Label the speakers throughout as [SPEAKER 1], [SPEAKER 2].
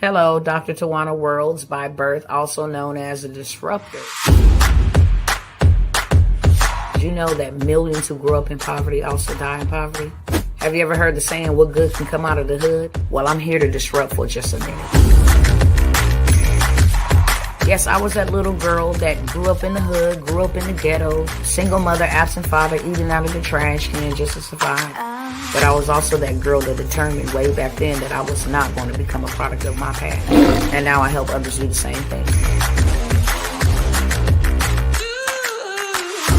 [SPEAKER 1] Hello, Dr. Tawana Worlds by birth, also known as a disruptor. Did you know that millions who grew up in poverty also die in poverty? Have you ever heard the saying, what good can come out of the hood? Well, I'm here to disrupt for just a minute. Yes, I was that little girl that grew up in the hood, grew up in the ghetto, single mother, absent father, eating out of the trash can just to survive. But I was also that girl that determined way back then that I was not going to become a product of my past. And now I help others do the same thing.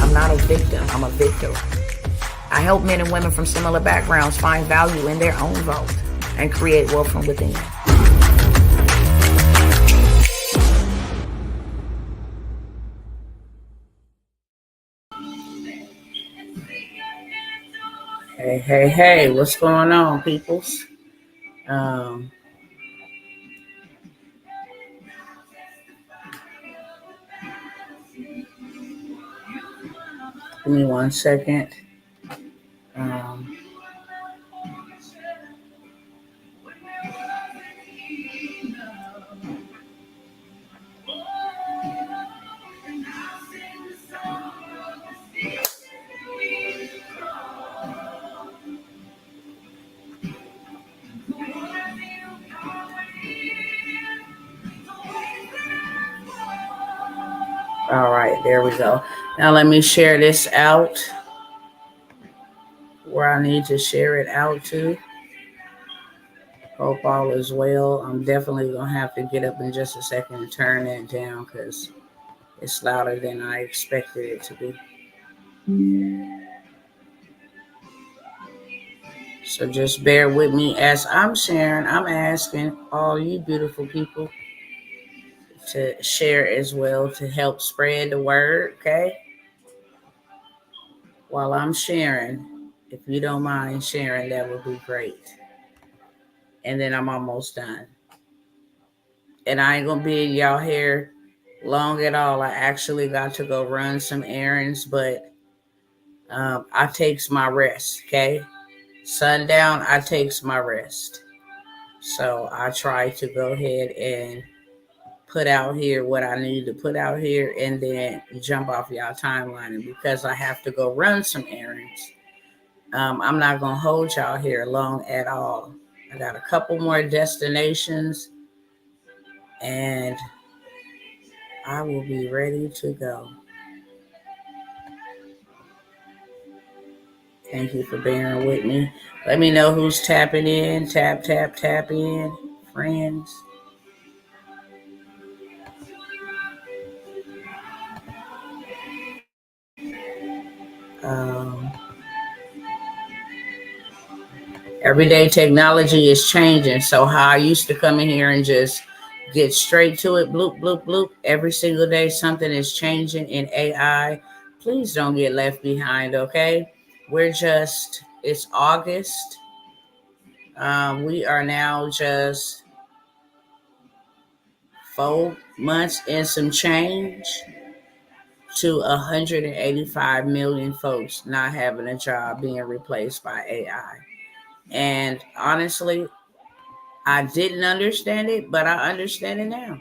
[SPEAKER 1] I'm not a victim, I'm a victor. I help men and women from similar backgrounds find value in their own vault and create wealth from within. Hey, what's going on, peoples? Give me 1 second. All right, there we go. Now let me share this out where I need to share it out to. Hope all is well. I'm definitely going to have to get up in just a second and turn that down because it's louder than I expected it to be. So just bear with me as I'm sharing. I'm asking all you beautiful people to share as well to help spread the word, okay? While I'm sharing, if you don't mind sharing, that would be great. And then I'm almost done. And I ain't gonna be in y'all hair long at all. I actually got to go run some errands, but I takes my rest, okay? Sundown, I takes my rest. So I try to go ahead and put out here what I need to put out here and then jump off y'all timeline. And because I have to go run some errands, I'm not going to hold y'all here long at all. I got a couple more destinations and I will be ready to go. Thank you for bearing with me. Let me know who's tapping in. Tap in, friends. Everyday technology is changing. So how I used to come in here and just get straight to it, bloop, bloop, bloop. Every single day, something is changing in AI. Please don't get left behind, okay? It's August. We are now just 4 months and some change to 185 million folks not having a job being replaced by AI. And honestly, I didn't understand it, but I understand it now.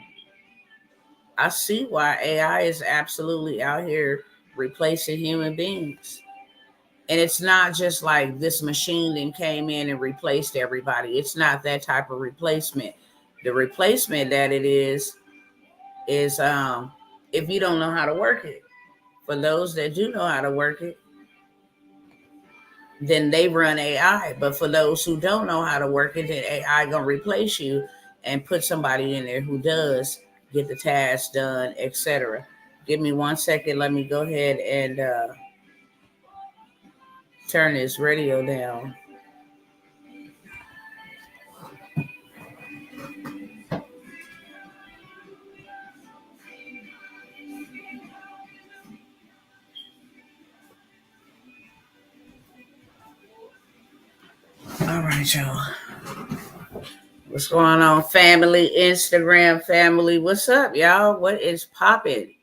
[SPEAKER 1] I see why AI is absolutely out here replacing human beings. And it's not just like this machine then came in and replaced everybody. It's not that type of replacement. The replacement that it is if you don't know how to work it. For those that do know how to work it, then they run AI. But for those who don't know how to work it, then AI gonna replace you and put somebody in there who does get the task done, etc. Give me 1 second. Let me go ahead and turn this radio down. All right, y'all. What's going on, family? Instagram family. What's up, y'all? What is popping?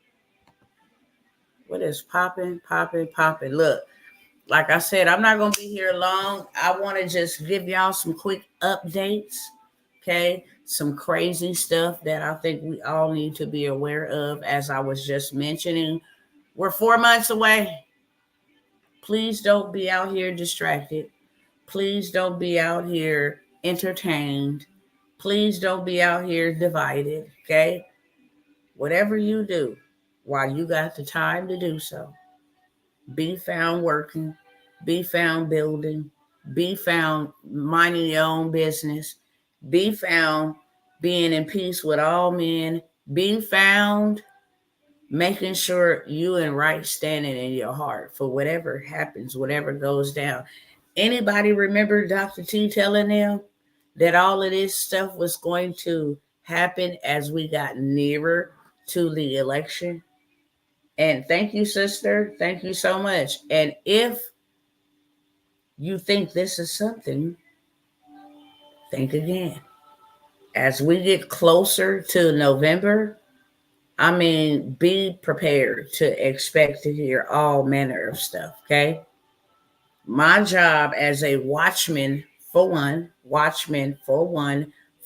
[SPEAKER 1] What is popping? Look, like I said, I'm not going to be here long. I want to just give y'all some quick updates Okay, some crazy stuff that I think we all need to be aware of. As I was just mentioning, we're 4 months away. Please don't be out here distracted. Please don't be out here entertained. Please don't be out here divided. Okay, whatever you do while you got the time to do so, be found working, be found building, be found minding your own business, be found being in peace with all men, be found making sure you in right standing in your heart for whatever happens, whatever goes down. Anybody remember Dr. T telling them that all of this stuff was going to happen as we got nearer to the election? And thank you, sister. Thank you so much. And if you think this is something, think again. As we get closer to November, I mean, be prepared to expect to hear all manner of stuff, okay? My job as a watchman for one,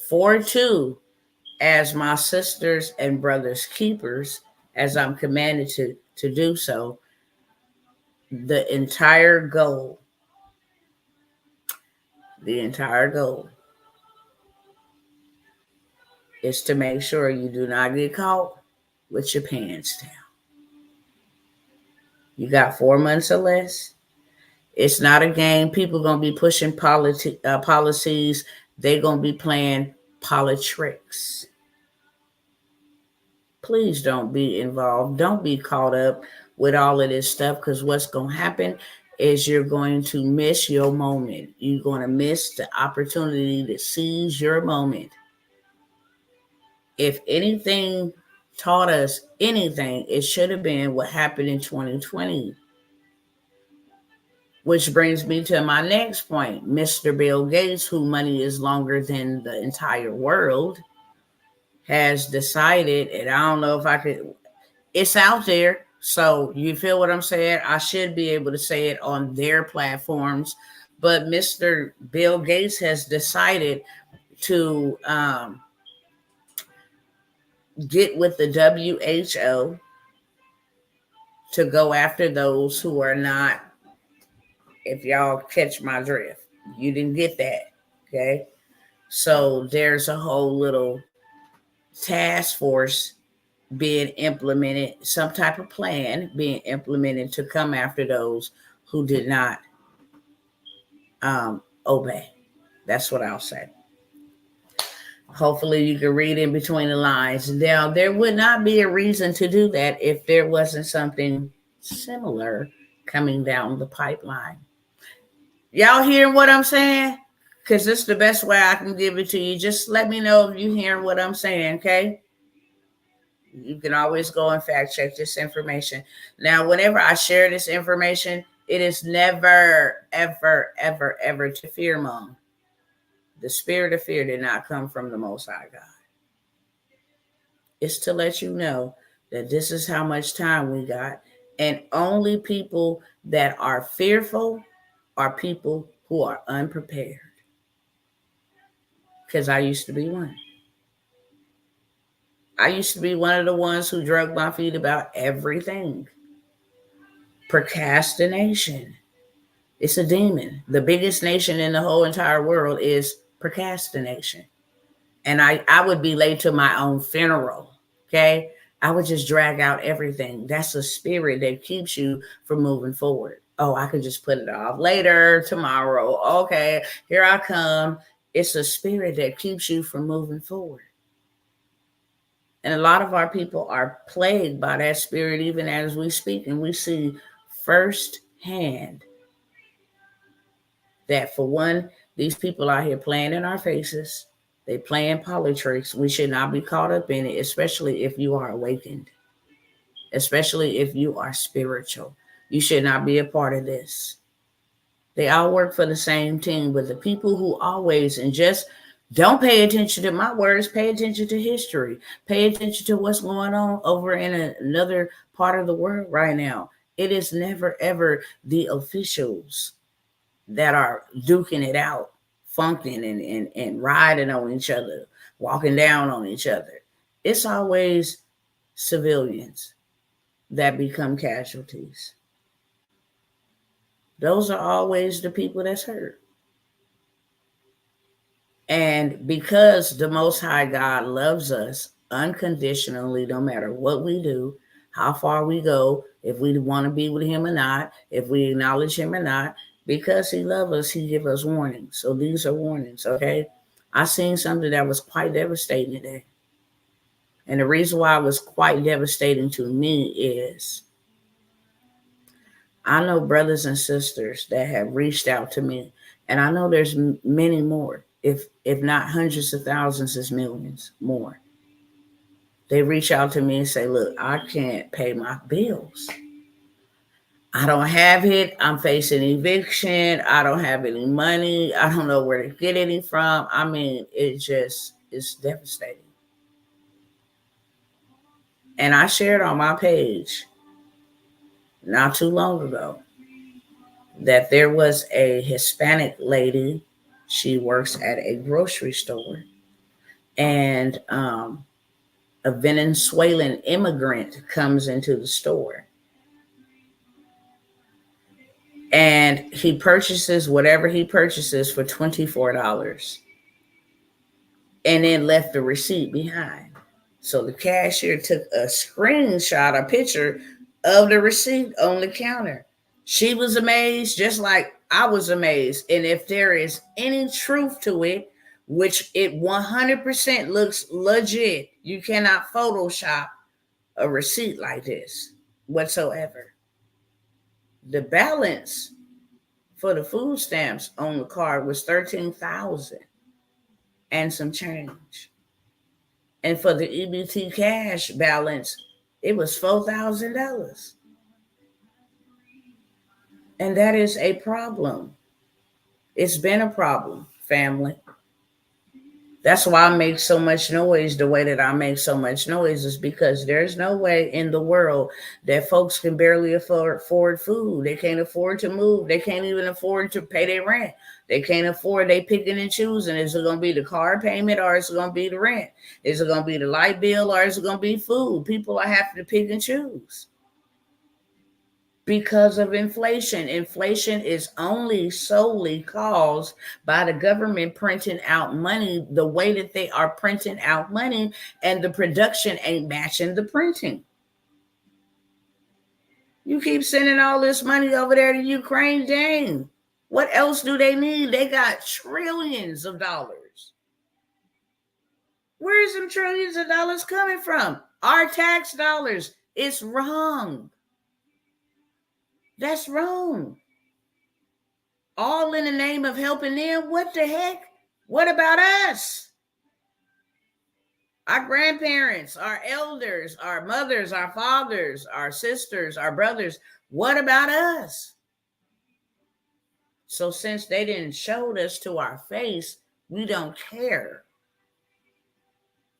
[SPEAKER 1] for two, as my sisters and brothers keepers, as I'm commanded to do so, the entire goal is to make sure you do not get caught with your pants down. You got 4 months or less. It's not a game. People going to be pushing policies. They're going to be playing politics. Please don't be involved. Don't be caught up with all of this stuff, because what's going to happen is you're going to miss your moment. You're going to miss the opportunity to seize your moment. If anything taught us anything, it should have been what happened in 2020. Which brings me to my next point. Mr. Bill Gates, whose money is longer than the entire world, has decided, and I don't know if I could, it's out there. So you feel what I'm saying? I should be able to say it on their platforms. But Mr. Bill Gates has decided to get with the WHO to go after those who are not, if y'all catch my drift. You didn't get that, okay? So there's a whole little task force being implemented, some type of plan being implemented to come after those who did not obey. That's what I'll say. Hopefully you can read in between the lines. Now, there would not be a reason to do that if there wasn't something similar coming down the pipeline. Y'all hearing what I'm saying? Because this is the best way I can give it to you. Just let me know if you're hearing what I'm saying, okay? You can always go and fact check this information. Now, whenever I share this information, it is never, ever, ever, ever to fearmonger. The spirit of fear did not come from the Most High God. It's to let you know that this is how much time we got. And only people that are fearful are people who are unprepared. Because I used to be one. I used to be one of the ones who drug my feet about everything. Procrastination. It's a demon. The biggest nation in the whole entire world is procrastination. And I would be late to my own funeral, okay? I would just drag out everything. That's a spirit that keeps you from moving forward. Oh, I could just put it off later, tomorrow. Okay, here I come. It's a spirit that keeps you from moving forward. And a lot of our people are plagued by that spirit even as we speak. And we see firsthand that, for one, these people out here playing in our faces. They playing politics. We should not be caught up in it, especially if you are awakened, especially if you are spiritual. You should not be a part of this. They all work for the same team, but the people who always, and just don't pay attention to my words, pay attention to history, pay attention to what's going on over in another part of the world right now. It is never, ever the officials that are duking it out funking and riding on each other, walking down on each other. It's always civilians that become casualties. Those are always the people that's hurt. And because the Most High God loves us unconditionally, no matter what we do, how far we go, if we want to be with him or not, if we acknowledge him or not, because he loves us, he gives us warnings. So these are warnings, okay? I seen something that was quite devastating today. And the reason why it was quite devastating to me is I know brothers and sisters that have reached out to me, and I know there's many more, if not hundreds of thousands, is millions more. They reach out to me and say, look, I can't pay my bills. I don't have it. I'm facing eviction. I don't have any money. I don't know where to get any from. I mean, it's devastating. And I shared on my page not too long ago that there was a Hispanic lady. She works at a grocery store, and a Venezuelan immigrant comes into the store, and he purchases whatever he purchases for $24, and then left the receipt behind. So the cashier took a screenshot, a picture of the receipt on the counter. She was amazed, just like I was amazed. And if there is any truth to it, which it 100% looks legit, you cannot Photoshop a receipt like this whatsoever. The balance for the food stamps on the card was $13,000 and some change. And for the EBT cash balance, it was $4,000. And that is a problem. It's been a problem, family. That's why I make so much noise the way that I make so much noise, is because there's no way in the world that folks can barely afford food. They can't afford to move. They can't even afford to pay their rent. They can't afford, they picking and choosing. Is it going to be the car payment, or is it going to be the rent? Is it going to be the light bill, or is it going to be food? People are having to pick and choose because of inflation. Inflation is only solely caused by the government printing out money the way that they are printing out money, and the production ain't matching the printing. You keep sending all this money over there to Ukraine, dang. What else do they need? They got trillions of dollars. Where is them trillions of dollars coming from? Our tax dollars. It's wrong. That's wrong. All in the name of helping them. What the heck? What about us? Our grandparents, our elders, our mothers, our fathers, our sisters, our brothers. What about us? So since they didn't show us to our face, we don't care.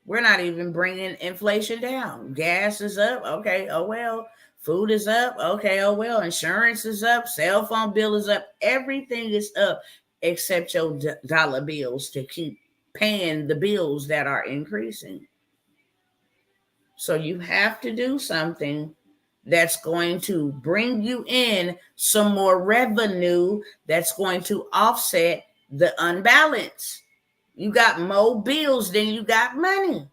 [SPEAKER 1] We're not even bringing inflation down. Gas is up. Okay, oh well. Food is up. Okay, oh well. Insurance is up. Cell phone bill is up. Everything is up except your dollar bills to keep paying the bills that are increasing. So you have to do something that's going to bring you in some more revenue that's going to offset the unbalance. You got more bills than you got money.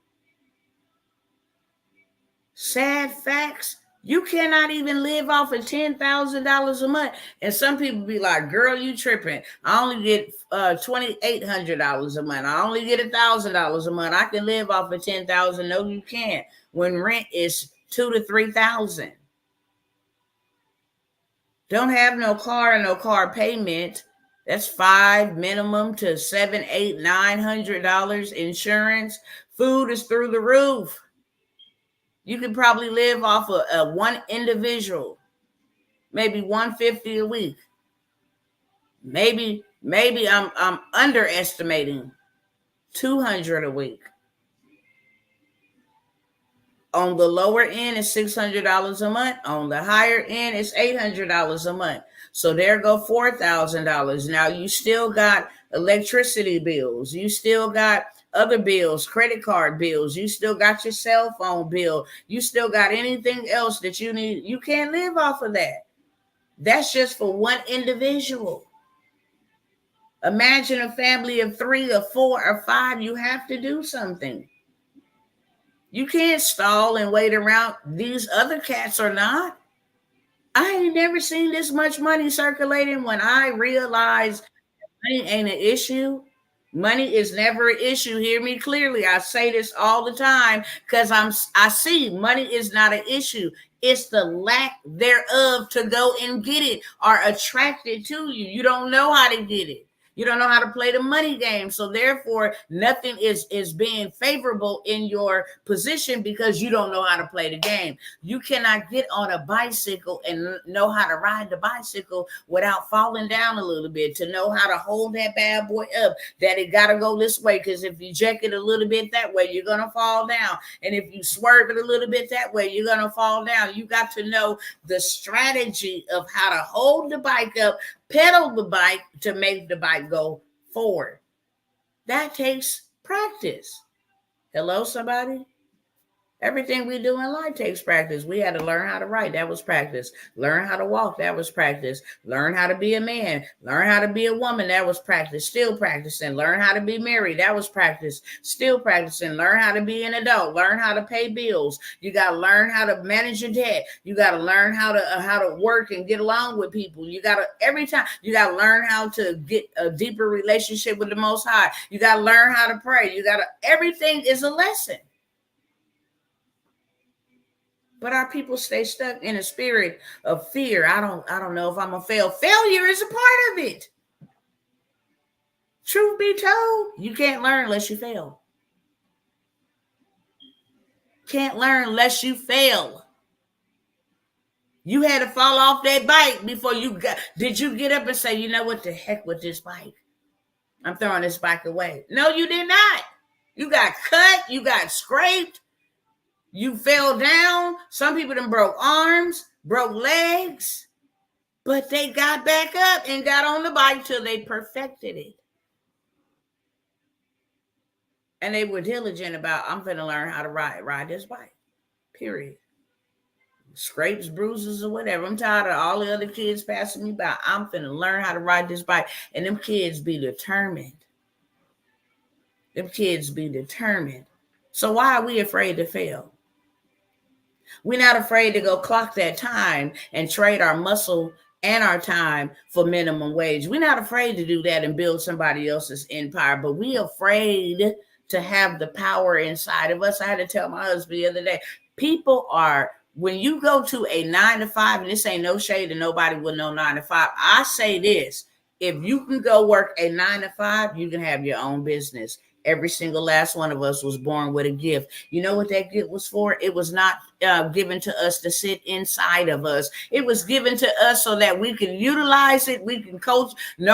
[SPEAKER 1] Sad facts. You cannot even live off of $10,000 a month. And some people be like, girl, you tripping. I only get $2,800 a month. I only get $1,000 a month. I can live off of $10,000. No, you can't. When rent is $2,000 to $3,000. Don't have no car and no car payment. That's $500 minimum to $700, $800, $900. Insurance. Food is through the roof. You could probably live off of one individual, maybe $150 a week. Maybe I'm underestimating $200 a week. On the lower end, it's $600 a month. On the higher end, it's $800 a month. So there go $4,000. Now you still got electricity bills. You still got other bills, credit card bills. You still got your cell phone bill. You still got anything else that you need. You can't live off of that. That's just for one individual. Imagine a family of 3 or 4 or 5. You have to do something. You can't stall and wait around. These other cats are not. I ain't never seen this much money circulating when I realized money ain't an issue. Money is never an issue. Hear me clearly. I say this all the time because I see money is not an issue. It's the lack thereof to go and get it or attract it to you. You don't know how to get it. You don't know how to play the money game. So therefore, nothing is being favorable in your position because you don't know how to play the game. You cannot get on a bicycle and know how to ride the bicycle without falling down a little bit, to know how to hold that bad boy up, that it got to go this way. Because if you jack it a little bit that way, you're going to fall down. And if you swerve it a little bit that way, you're going to fall down. You got to know the strategy of how to hold the bike up, pedal the bike to make the bike go forward. That takes practice. Hello, somebody? Everything we do in life takes practice. We had to learn how to write. That was practice. Learn how to walk. That was practice. Learn how to be a man. Learn how to be a woman. That was practice. Still practicing. Learn how to be married. That was practice. Still practicing. Learn how to be an adult. Learn how to pay bills. You got to learn how to manage your debt. You got to learn how to work and get along with people. You got to, every time, you got to learn how to get a deeper relationship with the Most High. You got to learn how to pray. You got to, everything is a lesson. But our people stay stuck in a spirit of fear. I don't know if I'm gonna fail. Failure is a part of it. Truth be told, you can't learn unless you fail. Can't learn unless you fail. You had to fall off that bike before you got. Did you get up and say, you know what, the heck with this bike? I'm throwing this bike away. No, you did not. You got cut. You got scraped. You fell down. Some people done broke arms, broke legs, but they got back up and got on the bike till they perfected it. And they were diligent about, I'm going to learn how to ride this bike, period. Scrapes, bruises, or whatever. I'm tired of all the other kids passing me by. I'm going to learn how to ride this bike. And them kids be determined. Them kids be determined. So why are we afraid to fail? We're not afraid to go clock that time and trade our muscle and our time for minimum wage. We're not afraid to do that and build somebody else's empire, but we're afraid to have the power inside of us. I had to tell my husband the other day, people are, when you go to a 9-to-5, and this ain't no shade to nobody with no 9-to-5, I say this, if you can go work a 9-to-5, you can have your own business. Every single last one of us was born with a gift. You know what that gift was for? It was not given to us to sit inside of us. It was given to us so that we can utilize it. We can cultivate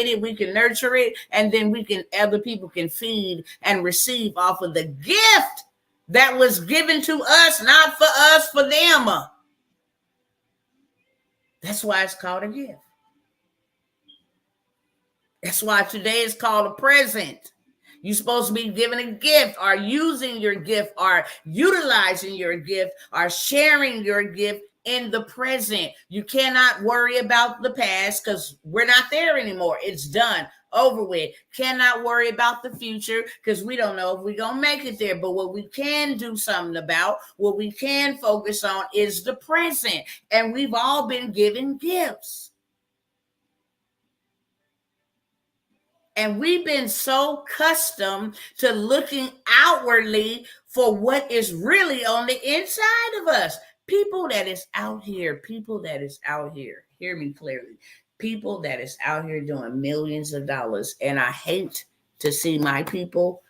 [SPEAKER 1] it. We can nurture it. And then other people can feed and receive off of the gift that was given to us, not for us, for them. That's why it's called a gift. That's why today is called a present. You're supposed to be giving a gift or using your gift or utilizing your gift or sharing your gift in the present. You cannot worry about the past because we're not there anymore. It's done, over with. Cannot worry about the future because we don't know if we're going to make it there. But what we can do something about, what we can focus on is the present. And we've all been given gifts. And we've been so accustomed to looking outwardly for what is really on the inside of us. People that is out here, hear me clearly. People that is out here doing millions of dollars. And I hate to see my people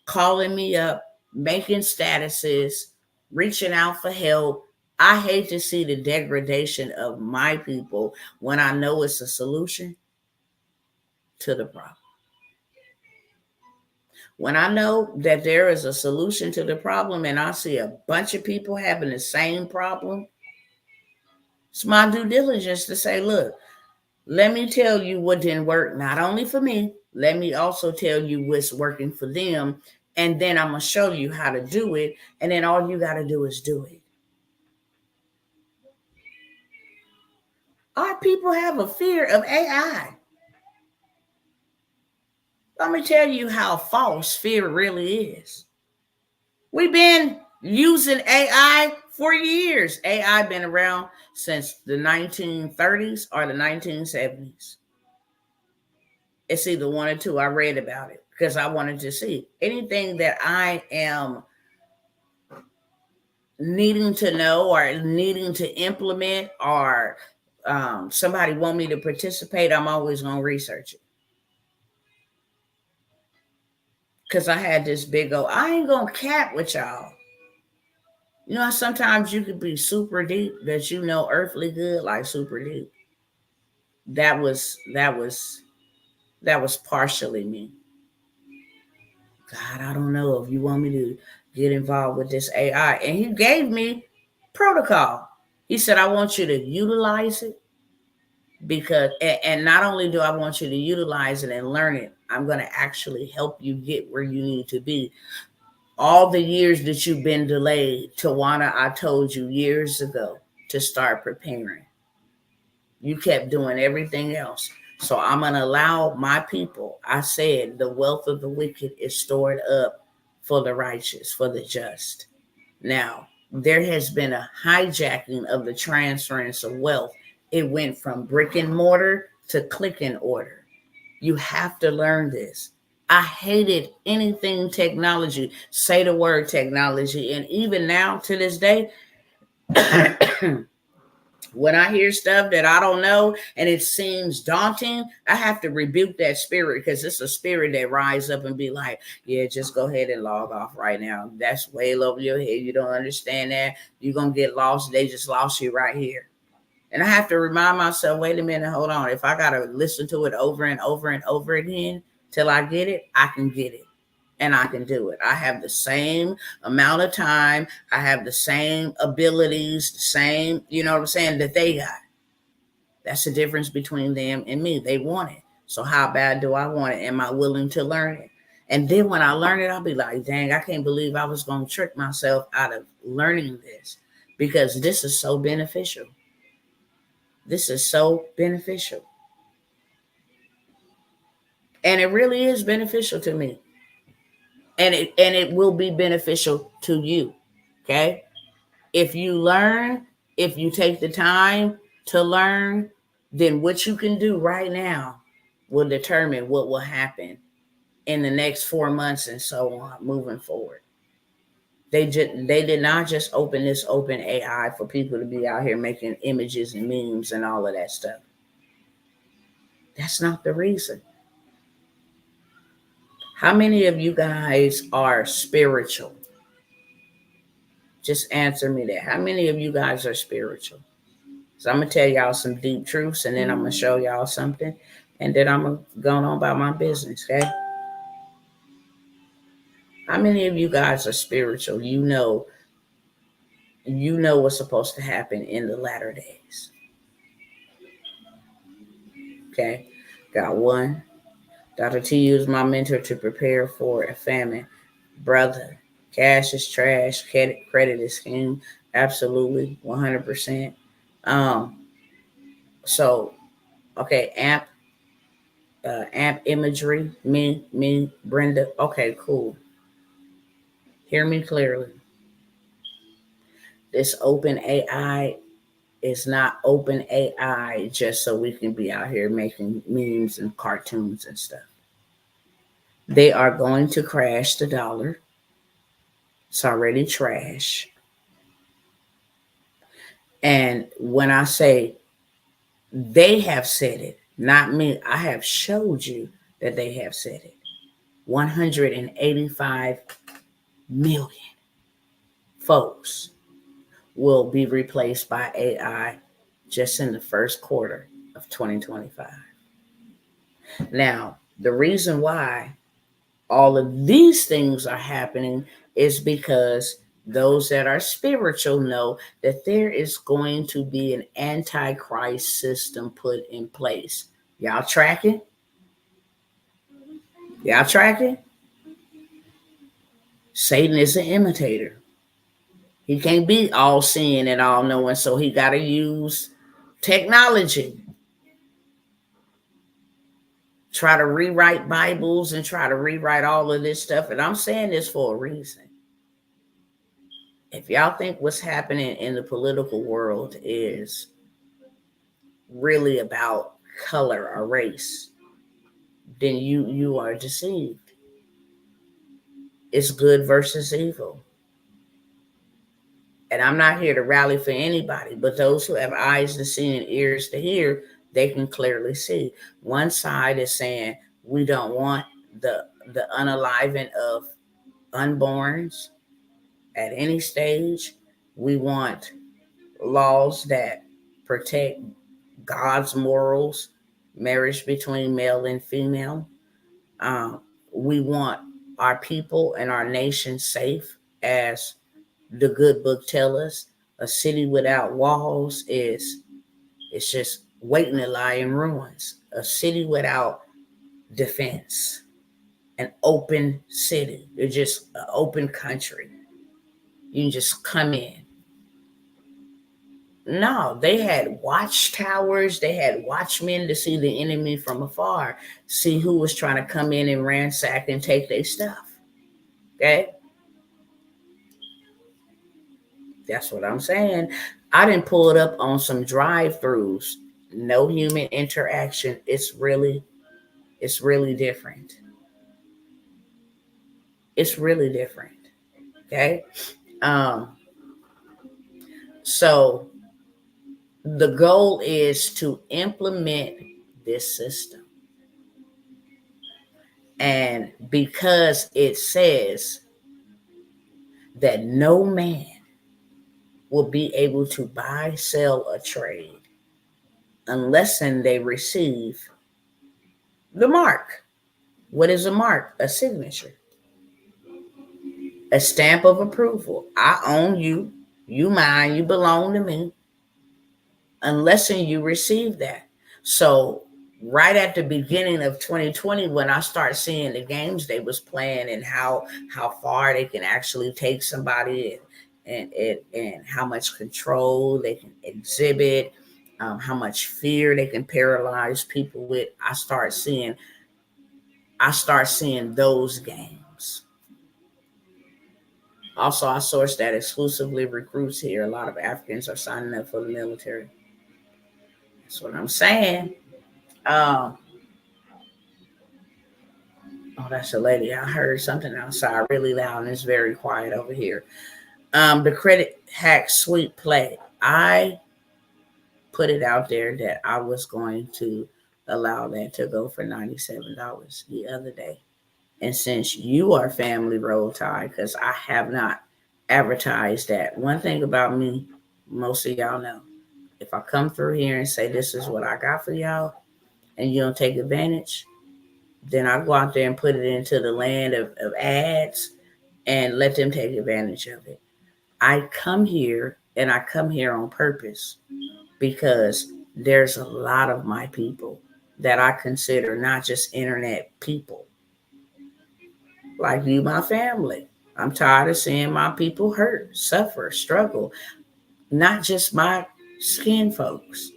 [SPEAKER 1] calling me up, making statuses, reaching out for help. I hate to see the degradation of my people when I know it's a solution to the problem. When I know that there is a solution to the problem and I see a bunch of people having the same problem, it's my due diligence to say, look, Let me tell you what didn't work, not only for me, let me also tell you what's working for them. And then I'm going to show you how to do it. And then all you got to do is do it. Our people have a fear of AI. Let me tell you how false fear really is. We've been using AI for years. AI been around since the 1930s or the 1970s. It's either one or two. I read about it because I wanted to see anything that I am needing to know or needing to implement, or somebody want me to participate. I'm always going to research it. Because I had this big old, I ain't going to cap with y'all. You know, sometimes you could be super deep that you know earthly good, like super deep. That was partially me. God, I don't know if you want me to get involved with this AI. And he gave me protocol. He said, I want you to utilize it because, and not only do I want you to utilize it and learn it, I'm going to actually help you get where you need to be. All the years that you've been delayed, Tawana, I told you years ago to start preparing. You kept doing everything else. So I'm going to allow my people. I said the wealth of the wicked is stored up for the righteous, for the just. Now, there has been a hijacking of the transference of wealth. It went from brick and mortar to click and order. You have to learn this. I hated anything technology. Say the word technology. And even now to this day, when I hear stuff that I don't know and it seems daunting, I have to rebuke that spirit, because it's a spirit that rise up and be like, yeah, just go ahead and log off right now. That's way over your head. You don't understand that. You're going to get lost. They just lost you right here. And I have to remind myself, wait a minute, hold on. If I got to listen to it over and over and over again till I get it, I can get it. And I can do it. I have the same amount of time. I have the same abilities, the same, you know what I'm saying, that they got. That's the difference between them and me. They want it. So how bad do I want it? Am I willing to learn it? And then when I learn it, I'll be like, dang, I can't believe I was going to trick myself out of learning this, because this is so beneficial. This is so beneficial. And it really is beneficial to me. And it will be beneficial to you. Okay? If you learn, if you take the time to learn, then what you can do right now will determine what will happen in the next 4 months and so on moving forward. They did not just open this open AI for people to be out here making images and memes and all of that stuff. That's not the reason. How many of you guys are spiritual? Just answer me that. How many of you guys are spiritual? So I'm going to tell y'all some deep truths, and then I'm going to show y'all something, and then I'm going to go on about my business, okay? How many of you guys are spiritual? You know what's supposed to happen in the latter days. Okay? Got one. Dr. T is my mentor to prepare for a famine. Brother, cash is trash. Credit is king. Absolutely, 100%. So, okay, amp imagery. Me, Brenda. Okay, cool. Hear me clearly. This open AI is not open AI just so we can be out here making memes and cartoons and stuff. They are going to crash the dollar. It's already trash. And when I say they have said it, not me, I have showed you that they have said it. 185 million folks will be replaced by AI just in the first quarter of 2025. Now, the reason why all of these things are happening is because Those that are spiritual know that there is going to be an antichrist system put in place. Y'all tracking? Y'all tracking? Satan is an imitator. He can't be all seeing and all knowing, so he got to use technology. Try to rewrite Bibles and try to rewrite all of this stuff. And I'm saying this for a reason. If y'all think what's happening in the political world is really about color or race, then you are deceived. It's good versus evil. And I'm not here to rally for anybody, but those who have eyes to see and ears to hear, they can clearly see. One side is saying we don't want the unaliving of unborns at any stage. We want laws that protect God's morals, marriage between male and female. We want our people and our nation safe, as the good book tells us. A city without walls is it's just waiting to lie in ruins. A city without defense, an open city, it's just an open country. You can just come in. No, they had watchtowers. They had watchmen to see the enemy from afar, see who was trying to come in and ransack and take their stuff. Okay? That's what I'm saying. I didn't pull it up on some drive-throughs. No human interaction. It's really different. It's really different. Okay? So the goal is to implement this system. And because it says that no man will be able to buy, sell, or trade unless they receive the mark. What is a mark? A signature. A stamp of approval. I own you. You mine. You belong to me. Unless you receive that. So right at the beginning of 2020, when I start seeing the games they was playing and how far they can actually take somebody and how much control they can exhibit, how much fear they can paralyze people with, I start seeing those games. Also, I source that exclusively recruits here. A lot of Africans are signing up for the military. That's what I'm saying. Oh, that's a lady. I heard something outside really loud and it's very quiet over here. The credit hack sweep play. I put it out there that I was going to allow that to go for $97 the other day. And since you are family roll tide, because I have not advertised that. One thing about me, most of y'all know, if I come through here and say this is what I got for y'all and you don't take advantage, then I go out there and put it into the land of ads and let them take advantage of it. I come here and I come here on purpose because there's a lot of my people that I consider not just internet people. Like you, my family. I'm tired of seeing my people hurt, suffer, struggle. Not just my skin folks.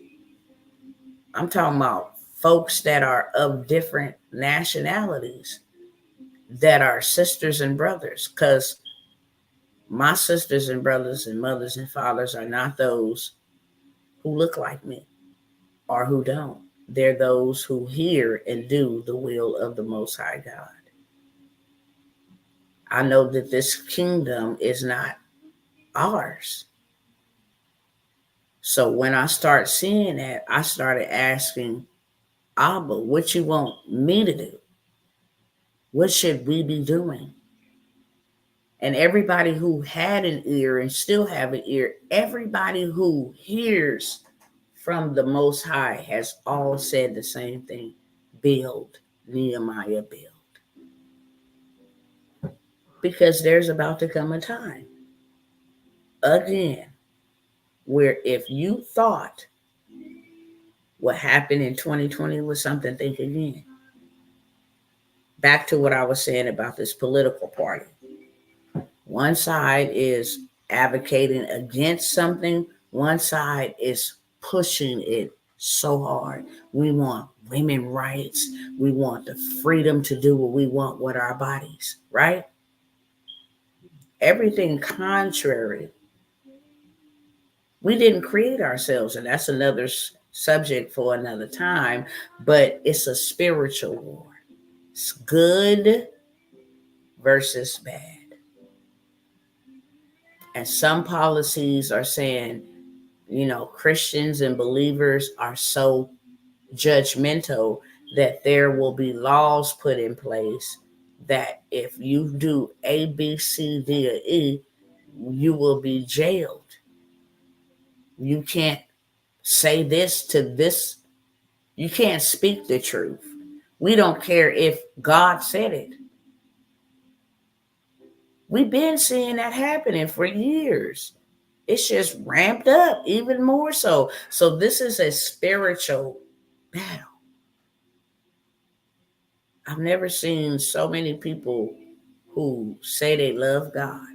[SPEAKER 1] I'm talking about folks that are of different nationalities, that are sisters and brothers. Because my sisters and brothers and mothers and fathers are not those who look like me or who don't. They're those who hear and do the will of the Most High God. I know that this kingdom is not ours. So when I start seeing that, I started asking Abba, what you want me to do? What should we be doing? And everybody who had an ear and still have an ear, everybody who hears from the Most High has all said the same thing. Build, Nehemiah, build. Because there's about to come a time again, where if you thought what happened in 2020 was something, think again. Back to what I was saying about this political party. One side is advocating against something, one side is pushing it so hard. We want women rights. We want the freedom to do what we want with our bodies, right? Everything contrary. We didn't create ourselves, and that's another subject for another time, but it's a spiritual war. It's good versus bad. And some policies are saying, Christians and believers are so judgmental that there will be laws put in place that if you do A, B, C, D, or E, you will be jailed. You can't say this to this. You can't speak the truth. We don't care if God said it. We've been seeing that happening for years. It's just ramped up even more so. So this is a spiritual battle. I've never seen so many people who say they love God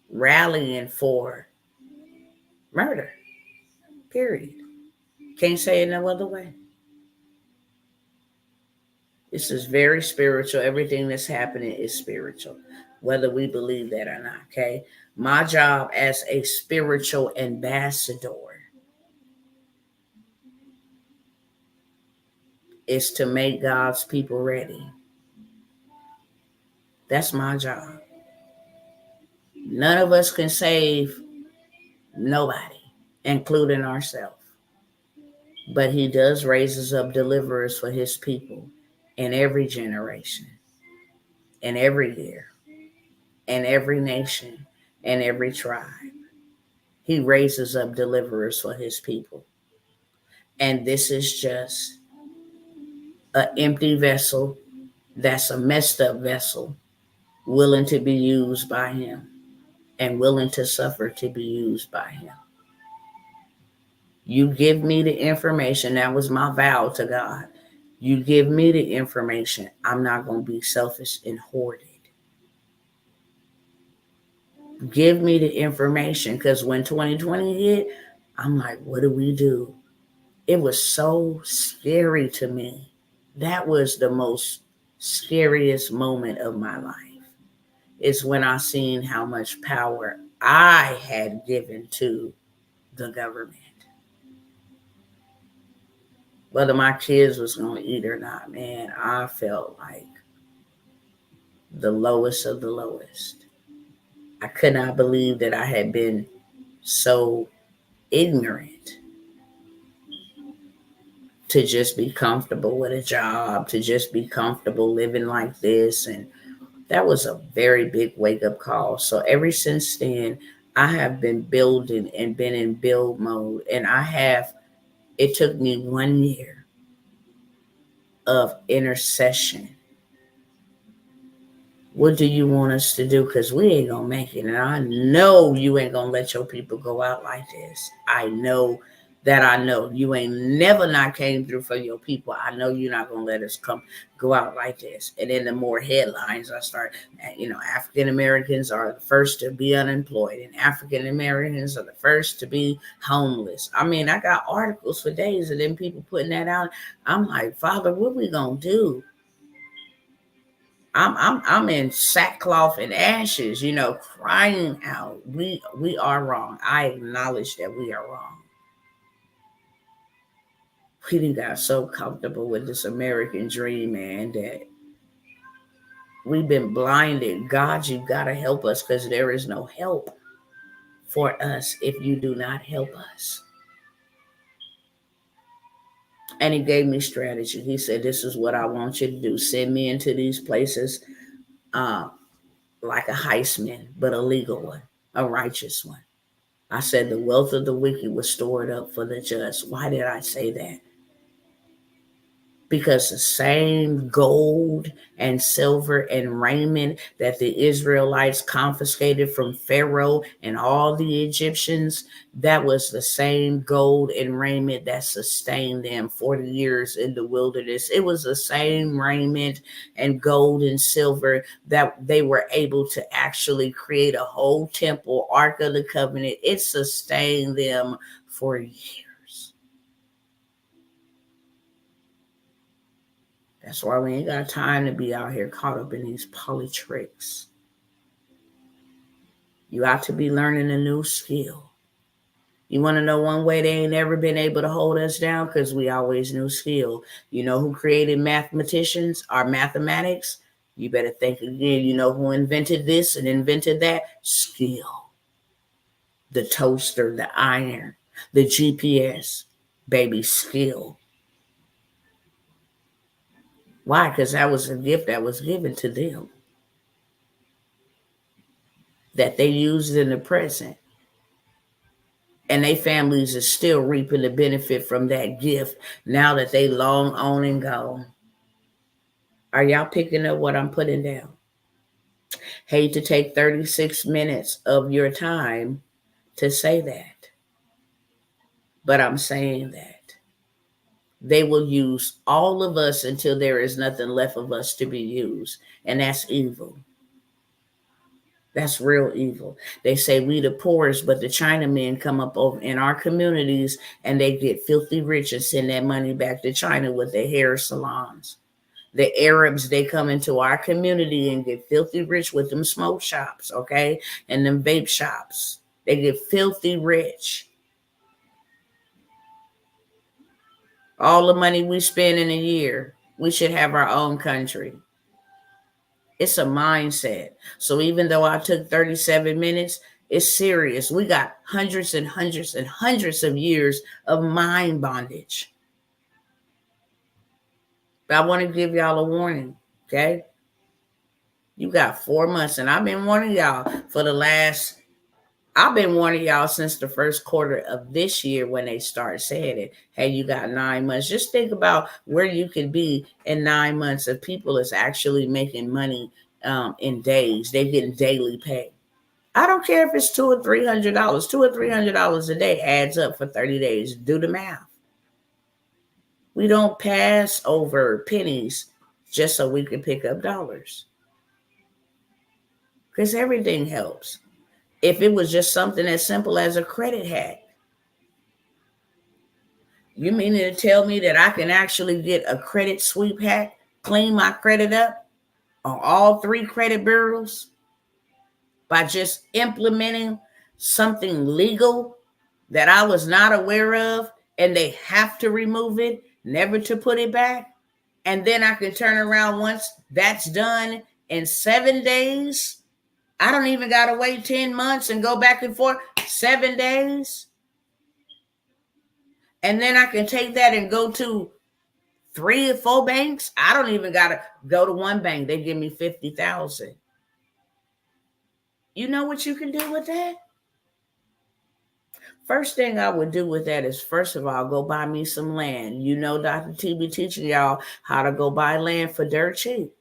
[SPEAKER 1] rallying for murder, period. Can't say it no other way. This is very spiritual. Everything that's happening is spiritual, whether we believe that or not, okay? My job as a spiritual ambassador is to make God's people ready. That's my job. None of us can save nobody, including ourselves. But he does raises up deliverers for his people in every generation, in every year, in every nation, and every tribe. He raises up deliverers for his people. And this is just an empty vessel that's a messed up vessel, willing to be used by him and willing to suffer to be used by him. You give me the information. That was my vow to God. You give me the information. I'm not going to be selfish and hoard it. Give me the information, because when 2020 hit, I'm like, what do we do? It was so scary to me. That was the most scariest moment of my life. It's when I seen how much power I had given to the government. Whether my kids was going to eat or not, man, I felt like the lowest of the lowest. I could not believe that I had been so ignorant to just be comfortable with a job, to just be comfortable living like this. And that was a very big wake-up call. So ever since then, I have been building and been in build mode. And it took me 1 year of intercession. What do you want us to do? Because we ain't going to make it. And I know you ain't going to let your people go out like this. I know that. I know you ain't never not came through for your people. I know you're not going to let us go out like this. And then the more headlines I start, African Americans are the first to be unemployed, and African Americans are the first to be homeless. I mean, I got articles for days and then people putting that out. I'm like, Father, what we going to do? I'm in sackcloth and ashes, crying out. We are wrong. I acknowledge that we are wrong. We done got so comfortable with this American dream, man, that we've been blinded. God, you gotta help us, because there is no help for us if you do not help us. And he gave me strategy. He said, this is what I want you to do. Send me into these places like a heistman, but a legal one, a righteous one. I said the wealth of the wicked was stored up for the just. Why did I say that? because the same gold and silver and raiment that the Israelites confiscated from Pharaoh and all the Egyptians, that was the same gold and raiment that sustained them 40 years in the wilderness. It was the same raiment and gold and silver that they were able to actually create a whole temple, Ark of the Covenant. It sustained them for years. That's why we ain't got time to be out here caught up in these politics. You ought to be learning a new skill. You want to know one way they ain't never been able to hold us down? Because we always knew skill. You know who created mathematicians or mathematics? You better think again. You know who invented this and invented that? Skill. The toaster, the iron, the GPS. Baby, skill. Why? Because that was a gift that was given to them that they used in the present. And they families are still reaping the benefit from that gift now that they long on and gone. Are y'all picking up what I'm putting down? Hate to take 36 minutes of your time to say that, but I'm saying that. They will use all of us until there is nothing left of us to be used, and that's evil. That's real evil. They say we the poorest, but the Chinamen come up over in our communities and they get filthy rich and send that money back to China with their hair salons. The Arabs, they come into our community and get filthy rich with them smoke shops, okay? And them vape shops. They get filthy rich. All the money we spend in a year, we should have our own country. It's a mindset. So even though I took 37 minutes, it's serious. We got hundreds and hundreds and hundreds of years of mind bondage. But I want to give y'all a warning, okay? You got 4 months, and I've been warning y'all I've been warning y'all since the first quarter of this year when they start saying it. Hey, you got 9 months. Just think about where you could be in 9 months if people is actually making money in days. They're getting daily pay. I don't care if it's $200 or $300. $200 or $300 a day adds up for 30 days. Do the math. We don't pass over pennies just so we can pick up dollars. Because everything helps. If it was just something as simple as a credit hack, you mean to tell me that I can actually get a credit sweep hack, clean my credit up on all 3 credit bureaus by just implementing something legal that I was not aware of, and they have to remove it, never to put it back? And then I can turn around once that's done in 7 days. I don't even got to wait 10 months and go back and forth. 7 days. And then I can take that and go to 3 or 4 banks. I don't even got to go to one bank. They give me $50,000. You know what you can do with that? First thing I would do with that is, first of all, go buy me some land. You know, Dr. T be teaching y'all how to go buy land for dirt cheap.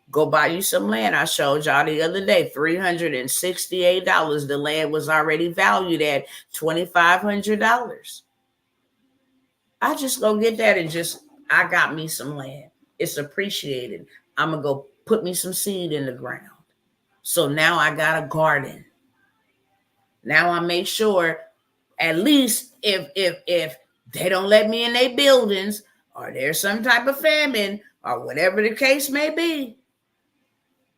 [SPEAKER 1] Go buy you some land. I showed y'all the other day, $368. The land was already valued at $2,500. I just go get that and I got me some land. It's appreciated. I'm going to go put me some seed in the ground. So now I got a garden. Now I make sure, at least if they don't let me in their buildings, or there's some type of famine, or whatever the case may be.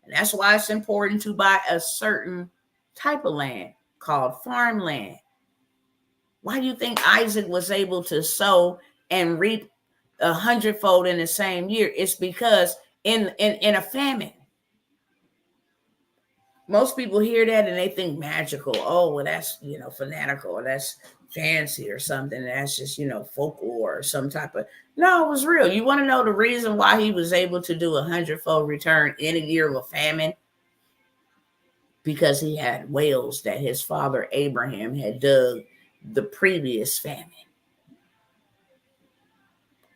[SPEAKER 1] And that's why it's important to buy a certain type of land called farmland. Why do you think Isaac was able to sow and reap 100-fold in the same year? It's because in a famine. Most people hear that and they think magical. Oh, well, that's, fanatical, or that's fancy or something. That's just, folklore or some type of. No, it was real. You want to know the reason why he was able to do 100-fold return in a year of a famine? Because he had wells that his father Abraham had dug the previous famine.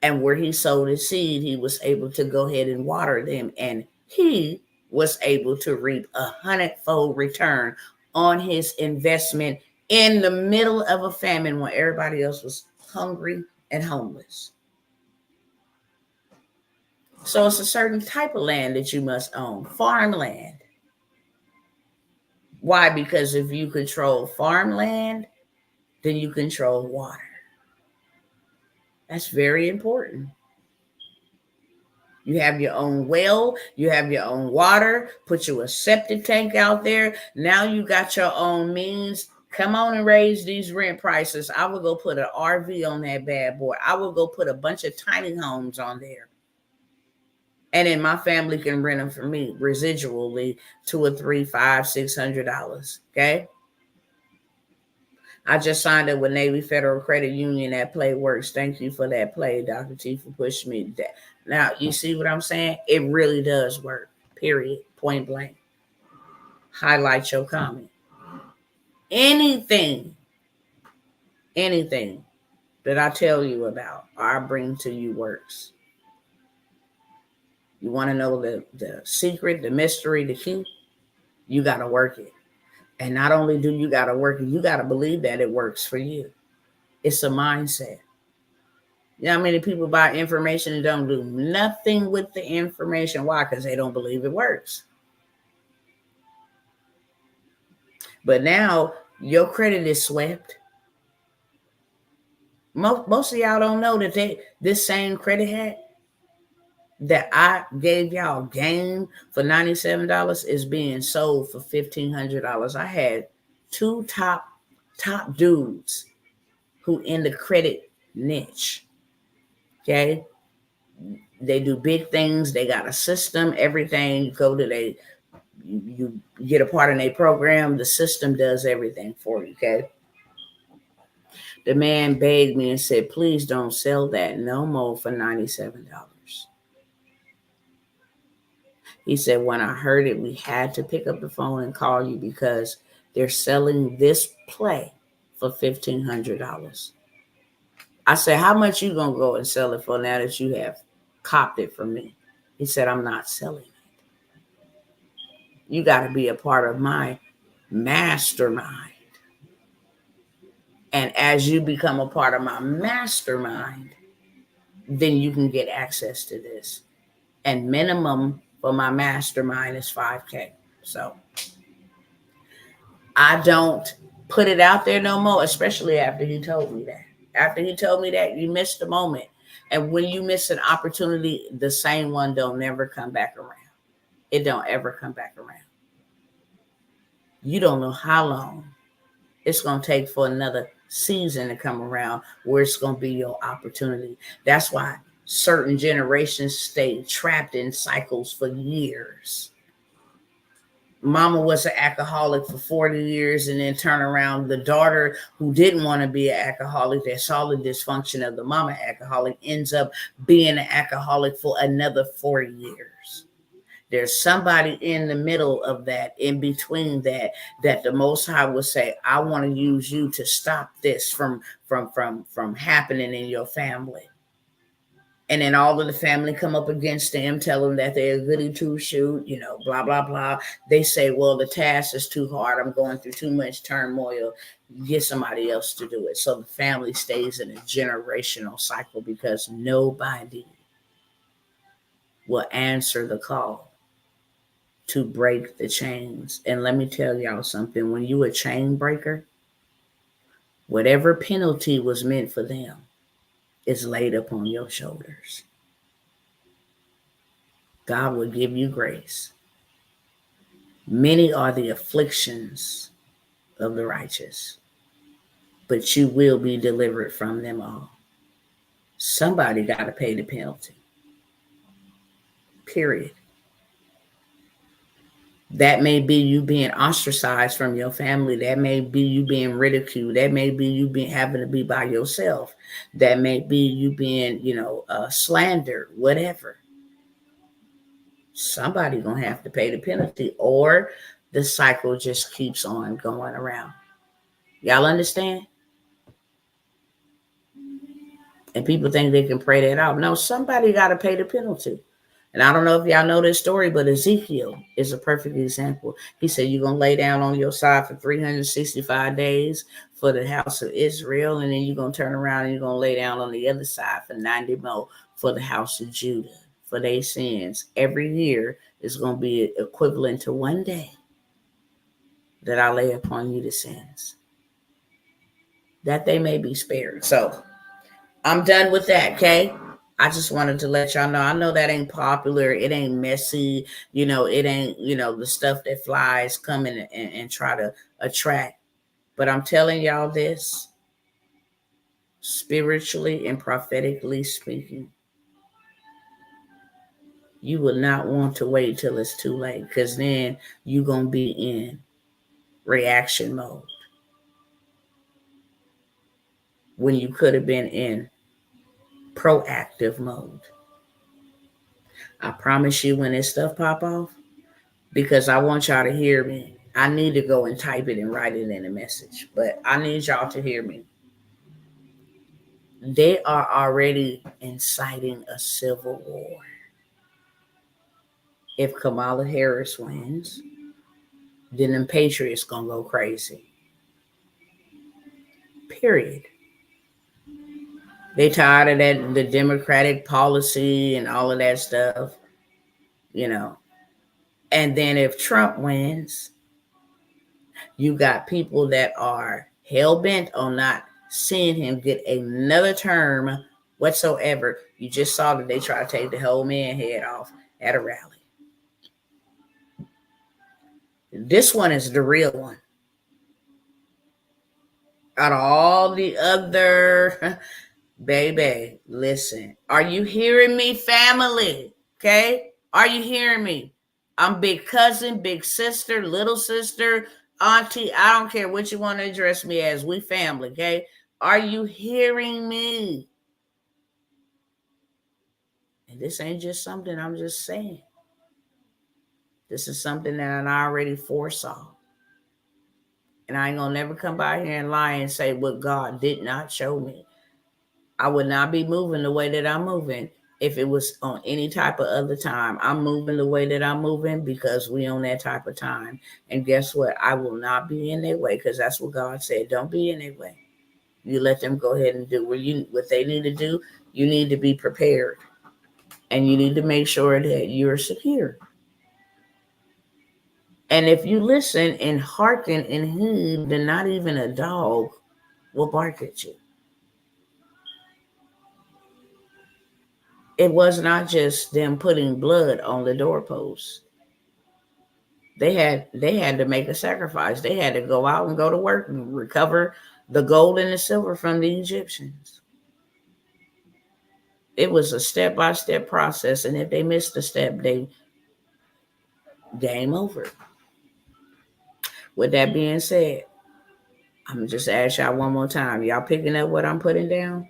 [SPEAKER 1] And where he sowed his seed, he was able to go ahead and water them. And he was able to reap 100-fold return on his investment in the middle of a famine when everybody else was hungry and homeless. So it's a certain type of land that you must own, farmland. Why? Because if you control farmland, then you control water. That's very important. You have your own well, you have your own water, put you a septic tank out there. Now you got your own means. Come on and raise these rent prices. I will go put an RV on that bad boy. I will go put a bunch of tiny homes on there. And then my family can rent them for me residually $200 or $300, $500, $600. Okay. I just signed up with Navy Federal Credit Union. That play works. Thank you for that play, Dr. T, for pushing me to that. Now, you see what I'm saying? It really does work, period, point blank. Highlight your comment. Anything that I tell you about or I bring to you works. You want to know the secret, the mystery, the key? You got to work it. And not only do you got to work it, you got to believe that it works for you. It's a mindset. You know how many people buy information and don't do nothing with the information? Why? Because they don't believe it works. But now your credit is swept. Most of y'all don't know that this same credit hack that I gave y'all game for $97 is being sold for $1,500. I had two top dudes who in the credit niche. Okay. They do big things. They got a system, everything. You go to you get a part of their program. The system does everything for you. Okay. The man begged me and said, please don't sell that no more for $97. He said, when I heard it, we had to pick up the phone and call you because they're selling this play for $1,500. I said, how much you going to go and sell it for now that you have copped it from me? He said, I'm not selling it. You got to be a part of my mastermind. And as you become a part of my mastermind, then you can get access to this. And minimum for my mastermind is $5,000. So I don't put it out there no more, especially after he told me that. After he told me that, you missed the moment. And when you miss an opportunity, the same one don't never come back around. It don't ever come back around. You don't know how long it's going to take for another season to come around where it's going to be your opportunity. That's why certain generations stay trapped in cycles for years. Mama was an alcoholic for 40 years and then turn around. The daughter who didn't want to be an alcoholic, that saw the dysfunction of the mama alcoholic, ends up being an alcoholic for another 40 years. There's somebody in the middle of that, in between that the Most High will say, I want to use you to stop this from happening in your family. And then all of the family come up against them, tell them that they're a goody two-shoot, blah, blah, blah. They say, well, the task is too hard. I'm going through too much turmoil. Get somebody else to do it. So the family stays in a generational cycle because nobody will answer the call to break the chains. And let me tell y'all something. When you a chain breaker, whatever penalty was meant for them is laid upon your shoulders. God will give you grace. Many are the afflictions of the righteous, but you will be delivered from them all. Somebody got to pay the penalty. Period. That may be you being ostracized from your family. That may be you being ridiculed. That may be you having to be by yourself. That may be you being, slandered, whatever. Somebody gonna have to pay the penalty, or the cycle just keeps on going around. Y'all understand? And people think they can pray that out. No, somebody got to pay the penalty. And I don't know if y'all know this story, but Ezekiel is a perfect example. He said, you're going to lay down on your side for 365 days for the house of Israel, and then you're going to turn around and you're going to lay down on the other side for 90 more for the house of Judah, for their sins. Every year is going to be equivalent to one day that I lay upon you the sins, that they may be spared. So I'm done with that, okay? I just wanted to let y'all know. I know that ain't popular. It ain't messy. It ain't, the stuff that flies come in and try to attract. But I'm telling y'all this, spiritually and prophetically speaking, you will not want to wait till it's too late, because then you're going to be in reaction mode when you could have been in proactive mode. I promise you, when this stuff pop off, because I want y'all to hear me. I need to go and type it and write it in a message, but I need y'all to hear me. They are already inciting a civil war. If Kamala Harris wins, then them Patriots gonna go crazy. Period. They tired of that, the Democratic policy and all of that stuff, And then if Trump wins, you got people that are hell-bent on not seeing him get another term whatsoever. You just saw that they try to take the whole man head off at a rally. This one is the real one. Out of all the other, baby, listen. Are you hearing me, family? Okay? Are you hearing me? I'm big cousin, big sister, little sister, auntie. I don't care what you want to address me as. We family, okay? Are you hearing me? And this ain't just something I'm just saying. This is something that I already foresaw. And I ain't going to never come by here and lie and say what God did not show me. I would not be moving the way that I'm moving if it was on any type of other time. I'm moving the way that I'm moving because we on that type of time. And guess what? I will not be in their way, because that's what God said. Don't be in their way. You let them go ahead and do what they need to do. You need to be prepared. And you need to make sure that you're secure. And if you listen and hearken and heed, then not even a dog will bark at you. It was not just them putting blood on the doorposts. They had to make a sacrifice. They had to go out and go to work and recover the gold and the silver from the Egyptians. It was a step-by-step process, and if they missed a step, they game over. With that being said, I'm going to just ask y'all one more time. Y'all picking up what I'm putting down?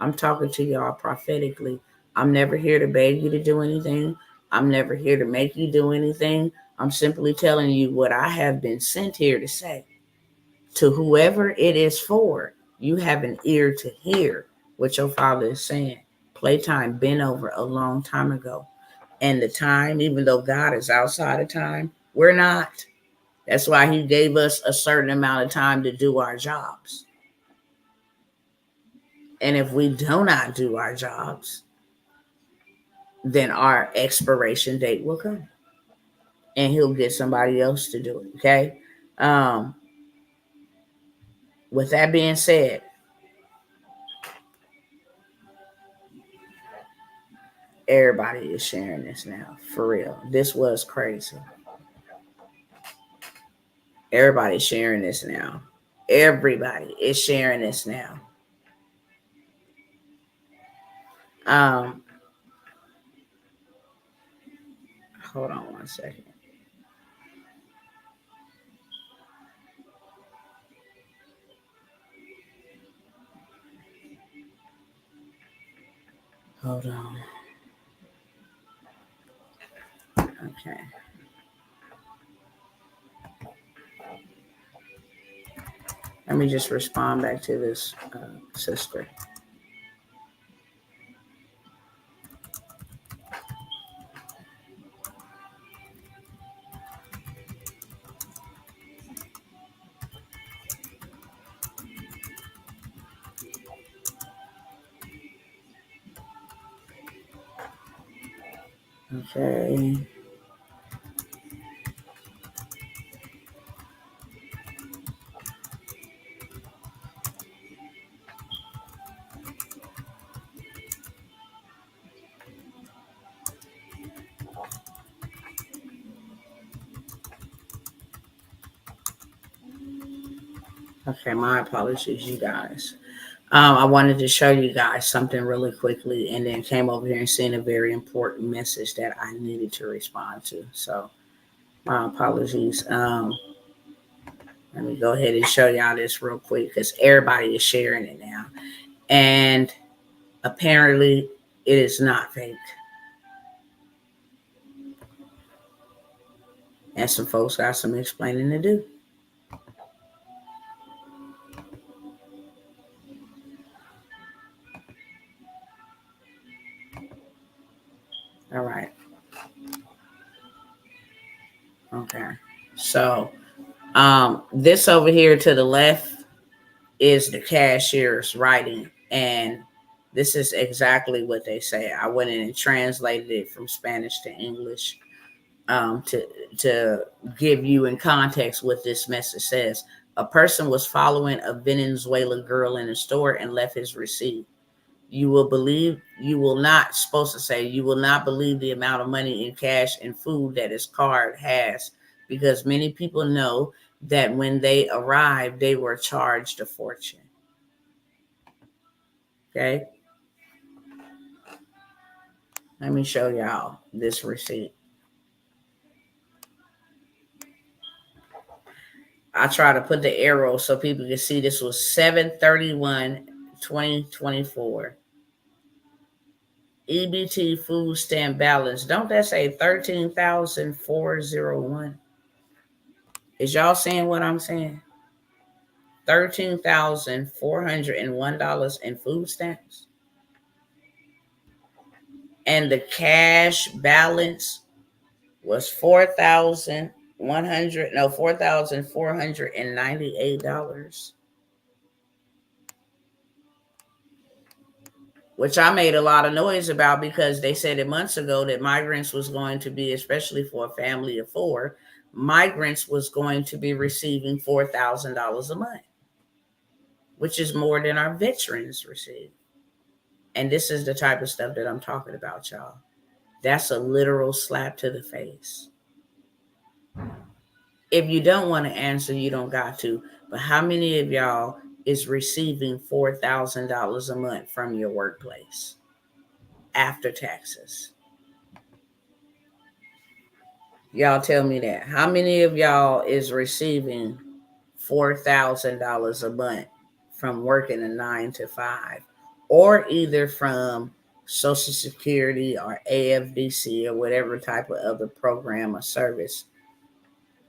[SPEAKER 1] I'm talking to y'all prophetically. I'm never here to beg you to do anything. I'm never here to make you do anything. I'm simply telling you what I have been sent here to say. To whoever it is for, you have an ear to hear what your Father is saying. Playtime been over a long time ago. And the time, even though God is outside of time, we're not. That's why he gave us a certain amount of time to do our jobs. And if we do not do our jobs, then our expiration date will come. And he'll get somebody else to do it, okay? With that being said, everybody is sharing this now, for real. This was crazy. Everybody's sharing this now. Everybody is sharing this now. Hold on one second. Hold on. Okay. Let me just respond back to this sister. Okay. Okay, my apologies, you guys. I wanted to show you guys something really quickly and then came over here and seen a very important message that I needed to respond to. So my apologies. Let me go ahead and show y'all this real quick because everybody is sharing it now. And apparently it is not fake. And some folks got some explaining to do. All right. Okay. So this over here to the left is the cashier's writing. And this is exactly what they say. I went in and translated it from Spanish to English to give you in context what this message says. A person was following a Venezuelan girl in a store and left his receipt. You will not supposed to say, you will not believe the amount of money in cash and food that his card has, because many people know that when they arrived, they were charged a fortune. Okay. Let me show y'all this receipt. I try to put the arrow so people can see this was 7/31/2024. EBT food stamp balance. Don't that say 13,401? Is y'all seeing what I'm saying? $13,401 in food stamps. And the cash balance was $4,498. Which I made a lot of noise about because they said it months ago that migrants was going to be, especially for a family of four, migrants was going to be receiving $4,000 a month, which is more than our veterans receive. And this is the type of stuff that I'm talking about, y'all. That's a literal slap to the face. If you don't want to answer, you don't got to. But how many of y'all is receiving $4,000 a month from your workplace after taxes? Y'all tell me that. How many of y'all is receiving $4,000 a month from working a 9 to 5, or either from Social Security or AFDC or whatever type of other program or service?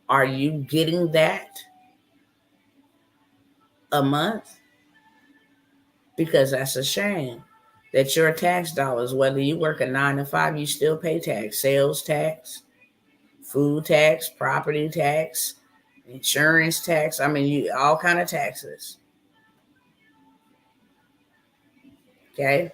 [SPEAKER 1] Are you getting that a month? Because that's a shame that your tax dollars, whether you work a 9 to 5, you still pay tax, sales tax, food tax, property tax, insurance tax. I mean, you all kind of taxes. Okay.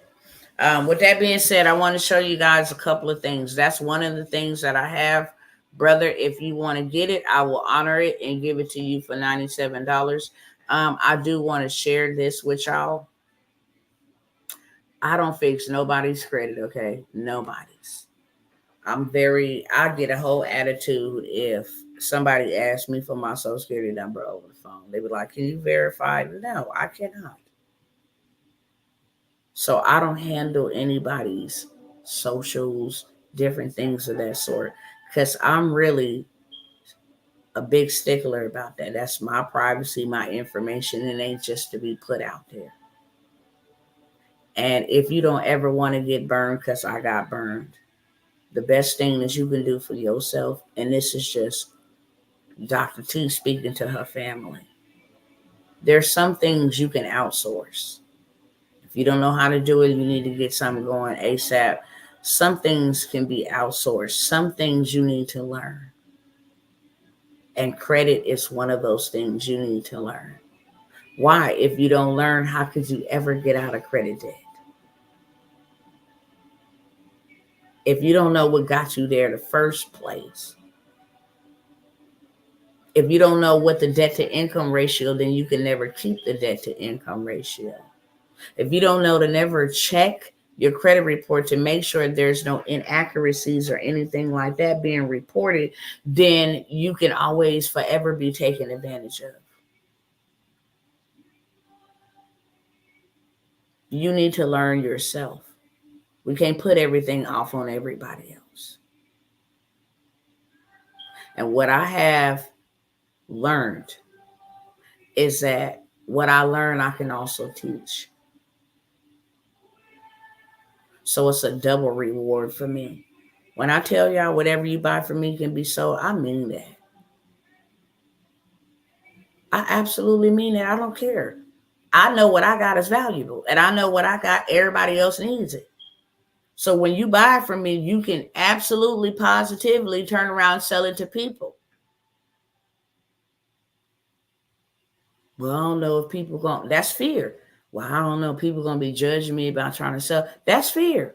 [SPEAKER 1] With that being said, I want to show you guys a couple of things. That's one of the things that I have, brother. If you want to get it, I will honor it and give it to you for $97. I do want to share this with y'all. I don't fix nobody's credit, okay? Nobody's. I get a whole attitude if somebody asks me for my social security number over the phone. They be like, can you verify? No, I cannot. So I don't handle anybody's socials, different things of that sort, because I'm really a big stickler about that. That's my privacy, my information. It ain't just to be put out there. And if you don't ever want to get burned, because I got burned, the best thing that you can do for yourself, and this is just Dr. T speaking to her family, there's some things you can outsource. If you don't know how to do it, you need to get something going ASAP. Some things can be outsourced. Some things you need to learn. And credit is one of those things you need to learn. Why? If you don't learn, how could you ever get out of credit debt? if you don't know what got you there in the first place, if you don't know what the debt to income ratio, then you can never keep the debt to income ratio. If you don't know to never check your credit report to make sure there's no inaccuracies or anything like that being reported, then you can always forever be taken advantage of. You need to learn yourself. We can't put everything off on everybody else. And what I have learned is that what I learn, I can also teach. So it's a double reward for me. When I tell y'all whatever you buy from me can be sold, I mean that. I absolutely mean it. I don't care. I know what I got is valuable, and I know what I got, everybody else needs it. So when you buy from me, you can absolutely positively turn around and sell it to people. Well, I don't know if people going, that's fear. Well, I don't know, people going to be judging me about trying to sell. That's fear.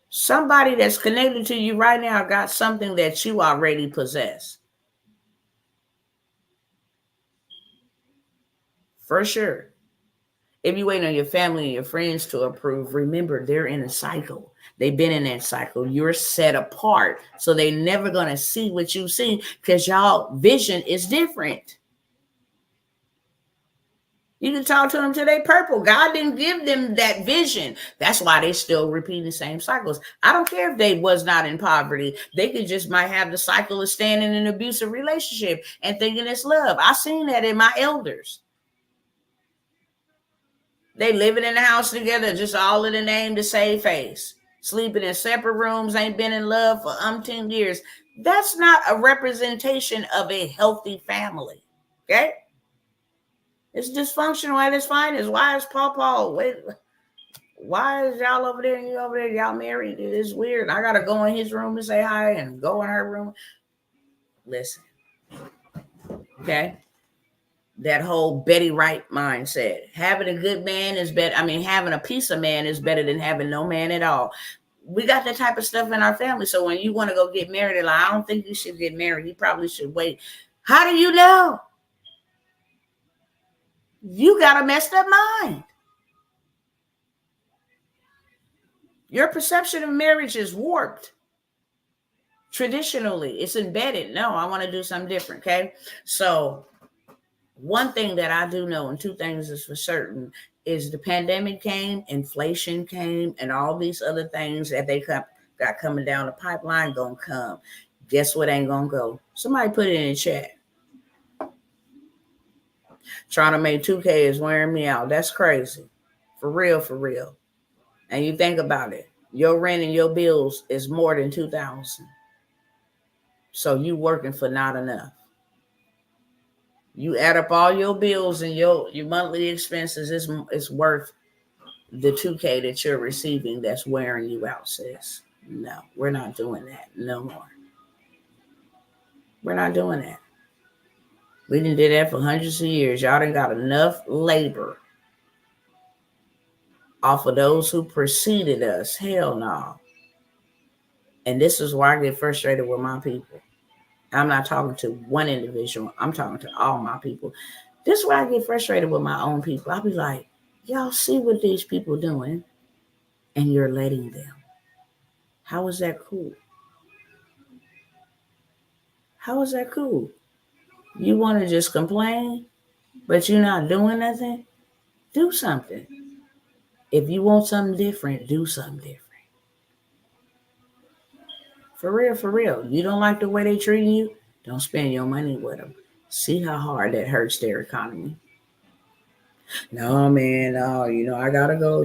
[SPEAKER 1] Somebody that's connected to you right now got something that you already possess. For sure. If you wait on your family and your friends to approve, remember they're in a cycle. They've been in that cycle. You're set apart. So they're never going to see what you see because y'all vision is different. You can talk to them till they purple. God didn't give them that vision. That's why they still repeat the same cycles. I don't care if they was not in poverty. They could just might have the cycle of staying in an abusive relationship and thinking it's love. I seen that in my elders. They living in the house together, just all in the name to save face. Sleeping in separate rooms, ain't been in love for umpteen years. That's not a representation of a healthy family. Okay? It's dysfunctional at its finest. Why is Paw? Wait, why is y'all over there and you over there? Y'all married? It's weird. I gotta go in his room to say hi and go in her room. Listen. Okay? That whole Betty Wright mindset. Having a good man is better. Having a piece of man is better than having no man at all. We got that type of stuff in our family. So when you want to go get married, like, I don't think you should get married. You probably should wait. How do you know? You got a messed up mind. Your perception of marriage is warped. Traditionally, it's embedded. No, I want to do something different. Okay. So one thing that I do know, and two things is for certain, is the pandemic came, inflation came, and all these other things that they got coming down the pipeline gonna come. Guess what ain't gonna go? Somebody put it in the chat. Trying to make 2K is wearing me out. That's crazy. For real, for real. And you think about it. Your rent and your bills is more than $2,000. So you working for not enough. You add up all your bills and your monthly expenses, it's worth the 2K that you're receiving that's wearing you out, sis. No, we're not doing that no more. We're not doing that. We done did that for hundreds of years. Y'all done got enough labor off of those who preceded us. Hell no. And this is why I get frustrated with my people. I'm not talking to one individual. I'm talking to all my people. This is why I get frustrated with my own people. I'll be like, y'all see what these people doing, and you're letting them. How is that cool? How is that cool? You want to just complain, but you're not doing nothing? Do something. If you want something different, do something different. For real, for real. You don't like the way they treat you? Don't spend your money with them. See how hard that hurts their economy. No, man, no, I gotta go,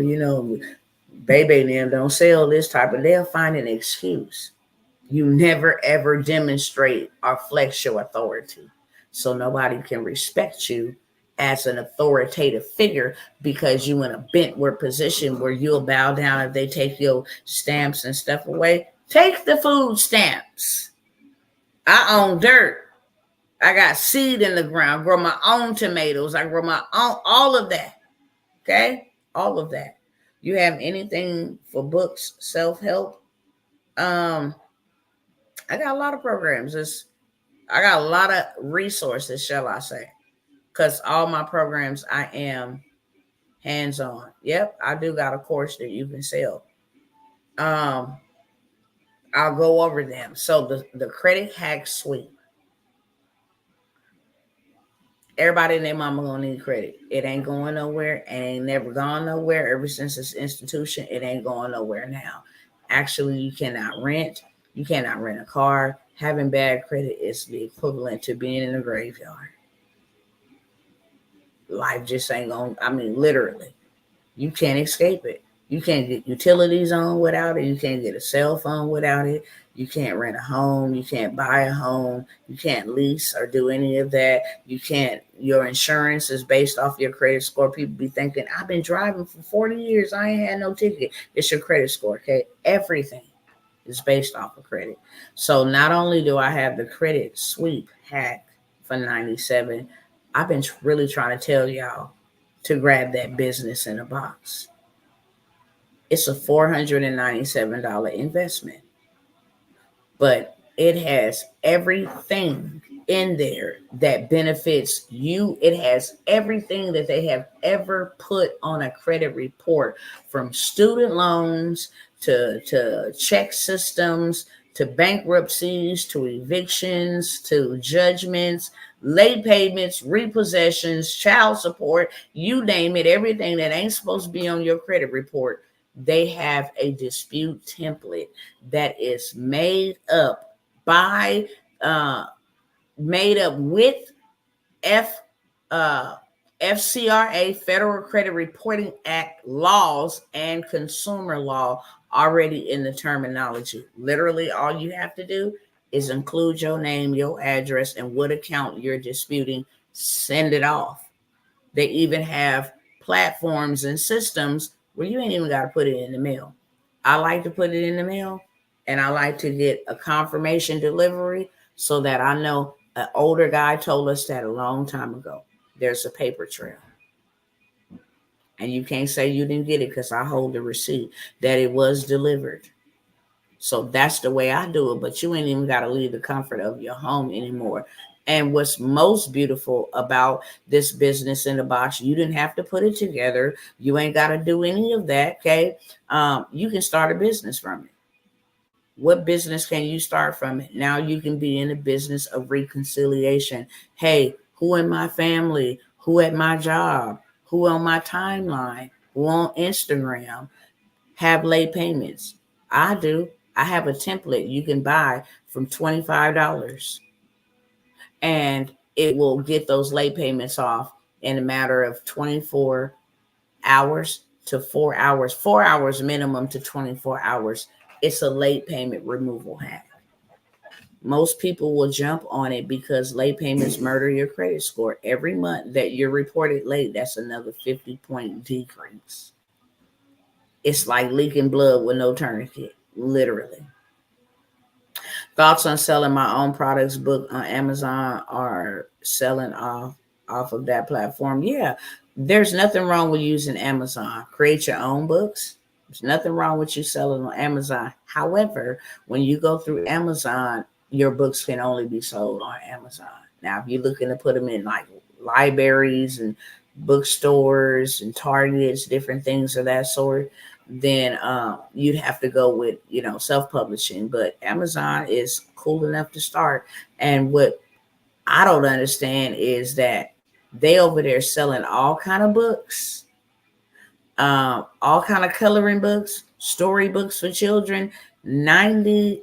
[SPEAKER 1] baby and them don't sell this type, and they'll find an excuse. You never ever demonstrate or flex your authority. So nobody can respect you as an authoritative figure because you in a bentward position where you'll bow down if they take your stamps and stuff away. Take the food stamps. I own dirt. I got seed in the ground, grow my own tomatoes. I grow my own, all of that. Okay? All of that. You have anything for books, self-help? I got a lot of programs. I got a lot of resources, shall I say? Because all my programs, I am hands-on. Yep, I do got a course that you can sell. I'll go over them. So the credit hack suite. Everybody and their mama gonna need credit. It ain't going nowhere. It ain't never gone nowhere. Ever since this institution, it ain't going nowhere now. Actually, you cannot rent. You cannot rent a car. Having bad credit is the equivalent to being in a graveyard. Life just ain't gonna, I mean, literally. You can't escape it. You can't get utilities on without it. You can't get a cell phone without it. You can't rent a home. You can't buy a home. You can't lease or do any of that. You can't, your insurance is based off your credit score. People be thinking, I've been driving for 40 years. I ain't had no ticket. It's your credit score, okay? Everything is based off of credit. So not only do I have the credit sweep hack for 97, I've been really trying to tell y'all to grab that business in a box. It's a $497 investment, but it has everything in there that benefits you. It has everything that they have ever put on a credit report, from student loans to check systems, to bankruptcies, to evictions, to judgments, late payments, repossessions, child support, you name it, everything that ain't supposed to be on your credit report. They have a dispute template that is made up by, made up with FCRA, Federal Credit Reporting Act laws and consumer law already in the terminology. Literally, all you have to do is include your name, your address, and what account you're disputing. Send it off. They even have platforms and systems where you ain't even got to put it in the mail. I like to put it in the mail, and I like to get a confirmation delivery so that I know. An older guy told us that a long time ago. There's a paper trail. And you can't say you didn't get it because I hold the receipt that it was delivered. So that's the way I do it. But you ain't even got to leave the comfort of your home anymore. And what's most beautiful about this business in the box, you didn't have to put it together. You ain't got to do any of that. Okay. You can start a business from it. What business can you start from it? Now you can be in the business of reconciliation. Hey, who in my family, who at my job, who on my timeline, who on Instagram have late payments? I do. I have a template you can buy from $25, and it will get those late payments off in a matter of 24 hours to 4 hours, 4 hours minimum to 24 hours. It's a late payment removal hack. Most people will jump on it because late payments murder your credit score. Every month that you're reported late, that's another 50-point decrease. It's like leaking blood with no tourniquet, literally. Thoughts on selling my own products book on Amazon or selling off of that platform? Yeah, there's nothing wrong with using Amazon. Create your own books. There's nothing wrong with you selling on Amazon. However, when you go through Amazon, your books can only be sold on Amazon. Now, if you're looking to put them in like libraries and bookstores and Targets, different things of that sort, then you'd have to go with, self-publishing. But Amazon is cool enough to start. And what I don't understand is that they over there selling all kind of books, all kind of coloring books, story books for children. 98%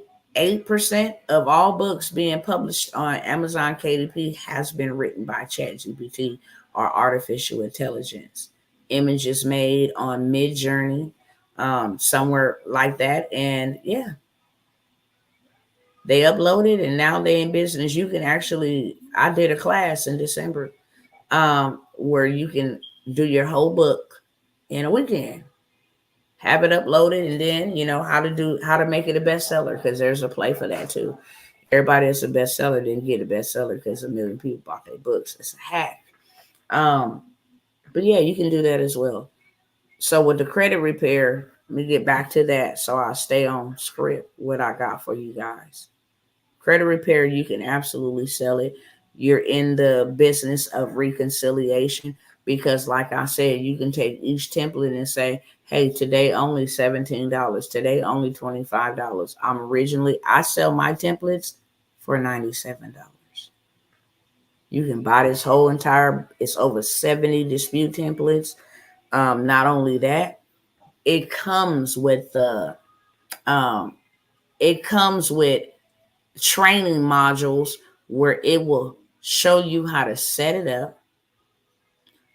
[SPEAKER 1] of all books being published on Amazon KDP has been written by ChatGPT or artificial intelligence. Images made on Midjourney, somewhere like that. And yeah, they uploaded and now they're in business. You can actually, I did a class in December where you can do your whole book in a weekend, have it uploaded, and then how to make it a bestseller, because there's a play for that too. Everybody that's a bestseller didn't get a bestseller because a million people bought their books. It's a hack. But yeah, you can do that as well. So with the credit repair, let me get back to that so I'll stay on script what I got for you guys. Credit repair, you can absolutely sell it. You're in the business of reconciliation because, like I said, you can take each template and say, hey, today only $17, today only $25. I sell my templates for $97. You can buy this whole entire, it's over 70 dispute templates. Not only that, it comes with the, it comes with training modules where it will show you how to set it up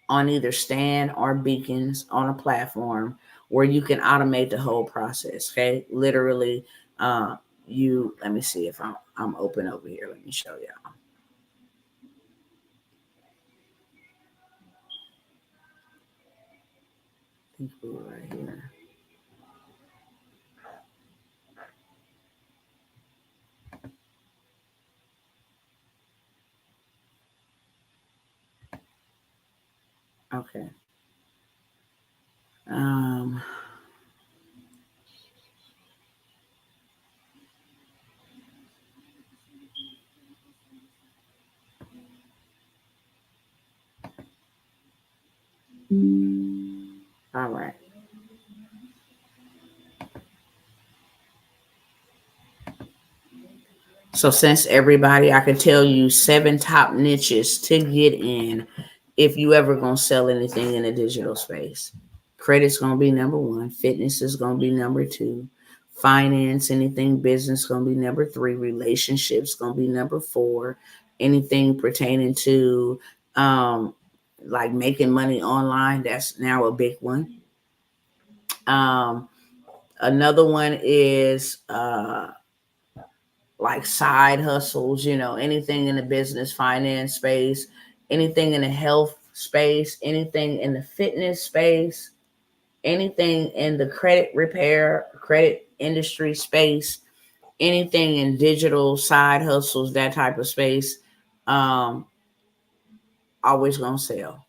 [SPEAKER 1] on either stand or beacons on a platform where you can automate the whole process. Okay, literally, let me see if I'm open over here. Let me show y'all. I think we're right here. Okay. All right. So since everybody, I can tell you 7 top niches to get in if you ever gonna sell anything in a digital space. Credit's gonna be number 1. Fitness is gonna be number 2. Finance, anything business gonna be number 3. Relationships gonna be number 4. Anything pertaining to like making money online, that's now a big one. Another one is like side hustles, anything in the business finance space, anything in the health space, anything in the fitness space, anything in the credit repair, credit industry space, anything in digital side hustles, that type of space, always gonna sell,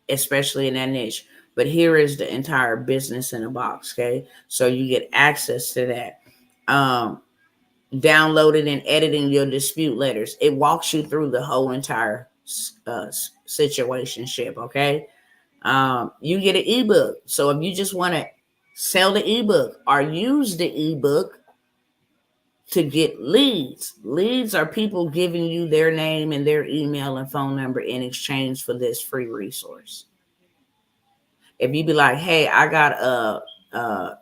[SPEAKER 1] especially in that niche. But here is the entire business in a box, okay? So you get access to that. Downloading and editing your dispute letters. It walks you through the whole entire situationship, okay? You get an ebook. So if you just want to sell the ebook or use the ebook to get leads are people giving you their name and their email and phone number in exchange for this free resource. If you be like, hey, I got a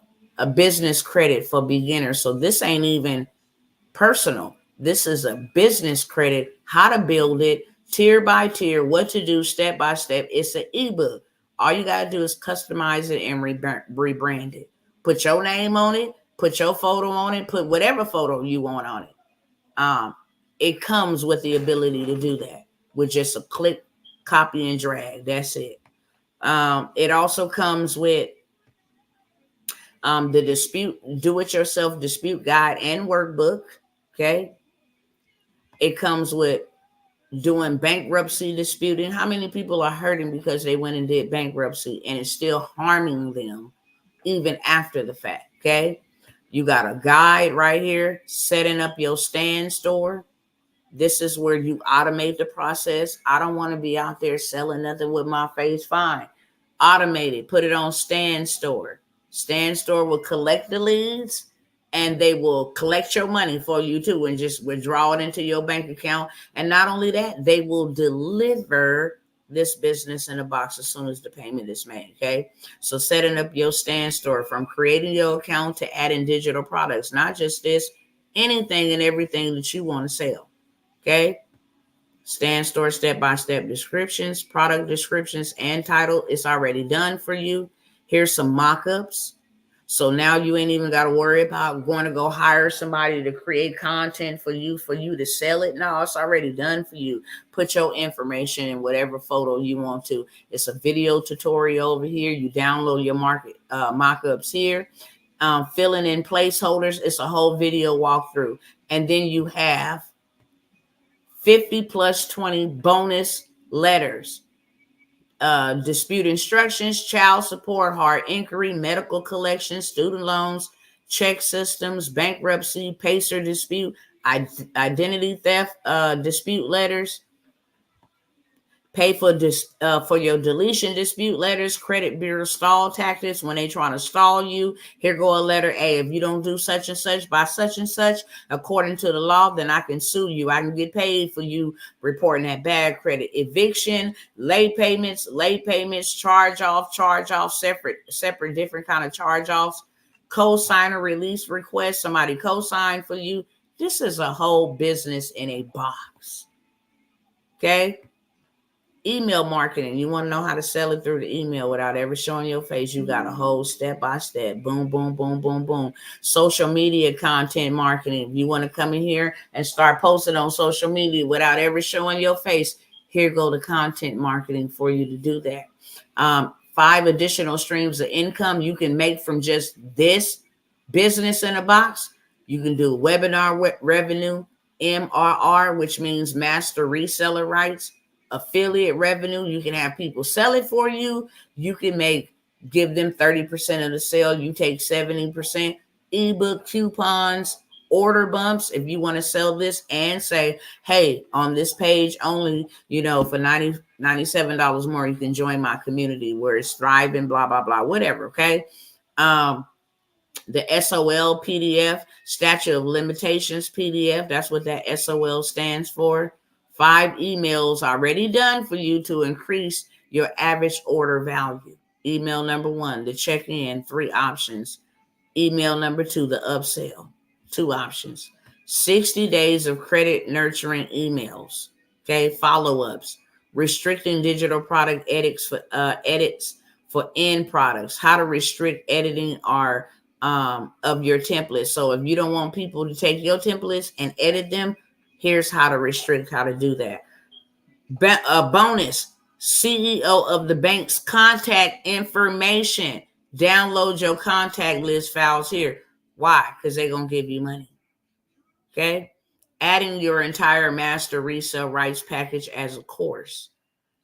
[SPEAKER 1] business credit for beginners, so this ain't even personal. This is a business credit, how to build it, tier by tier, what to do step by step. It's an ebook. All you got to do is customize it and rebrand it. Put your name on it, put your photo on it, put whatever photo you want on it. It comes with the ability to do that with just a click, copy, and drag. That's it. It also comes with the dispute, do-it-yourself dispute guide and workbook. Okay. It comes with doing bankruptcy disputing. How many people are hurting because they went and did bankruptcy and it's still harming them even after the fact? Okay. You got a guide right here, setting up your stand store. This is where you automate the process. I don't want to be out there selling nothing with my face. Fine. Automate it. Put it on Stand Store. Stand Store will collect the leads and they will collect your money for you too and just withdraw it into your bank account. And not only that, they will deliver this business in a box as soon as the payment is made. Okay. So setting up your Stand Store, from creating your account to adding digital products, not just this, anything and everything that you want to sell. Okay. Stand Store step-by-step descriptions, product descriptions, and title. It's already done for you. Here's some mock-ups. So now you ain't even got to worry about going to go hire somebody to create content for you to sell it. No, it's already done for you. Put your information in whatever photo you want to. It's a video tutorial over here. You download your mock-ups here. Filling in placeholders. It's a whole video walkthrough. And then you have 50 plus 20 bonus letters, dispute instructions, child support, hard inquiry, medical collections, student loans, check systems, bankruptcy, pacer dispute, identity theft dispute letters, pay for your deletion dispute letters, credit bureau stall tactics when they trying to stall you. Here go a letter A. If you don't do such and such by such and such, according to the law, then I can sue you. I can get paid for you reporting that bad credit. Eviction, late payments, charge off, separate different kind of charge offs, co-signer release request, somebody co-sign for you. This is a whole business in a box. Okay. Email marketing. You want to know how to sell it through the email without ever showing your face. You got a whole step-by-step. Boom, boom, boom, boom, boom. Social media content marketing. If you want to come in here and start posting on social media without ever showing your face, here go the content marketing for you to do that. 5 additional streams of income you can make from just this business in a box. You can do webinar revenue, MRR, which means master reseller rights. Affiliate revenue, you can have people sell it for you. You can give them 30% of the sale. You take 70%. Ebook coupons, order bumps. If you want to sell this and say, hey, on this page only, for $97 more, you can join my community where it's thriving, blah, blah, blah, whatever. Okay. The SOL PDF, statute of limitations PDF. That's what that SOL stands for. 5 emails already done for you to increase your average order value. Email number 1, the check-in, 3 options. Email number 2, the upsell, 2 options. 60 days of credit nurturing emails. Okay, follow-ups. Restricting digital product edits for end products. How to restrict editing of your templates. So if you don't want people to take your templates and edit them, here's how to restrict, how to do that. Bonus, CEO of the bank's contact information. Download your contact list files here. Why? Because they're going to give you money. Okay. Adding your entire master resale rights package as a course,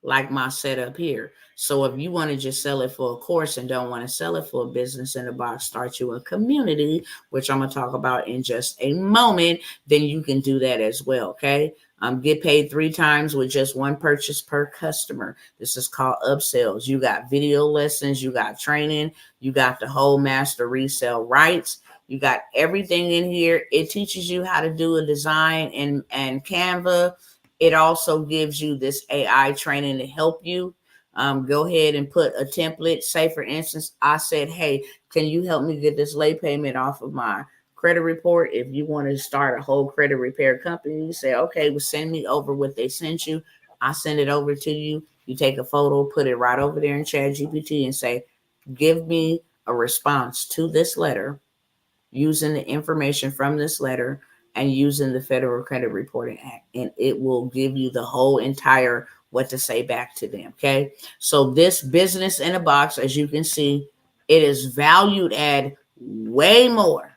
[SPEAKER 1] like my setup here. So if you want to just sell it for a course and don't want to sell it for a business in a box, start you a community, which I'm going to talk about in just a moment, then you can do that as well. Okay. Get paid 3 times with just 1 purchase per customer. This is called upsells. You got video lessons, you got training, you got the whole master resale rights. You got everything in here. It teaches you how to do a design and Canva. It also gives you this AI training to help you. Go ahead and put a template. Say, for instance, I said, hey, can you help me get this late payment off of my credit report? If you want to start a whole credit repair company, you say, okay, well, send me over what they sent you. I send it over to you. You take a photo, put it right over there in ChatGPT and say, give me a response to this letter using the information from this letter and using the Federal Credit Reporting Act, and it will give you the whole entire what to say back to them. Okay. So this business in a box, as you can see, it is valued at way more.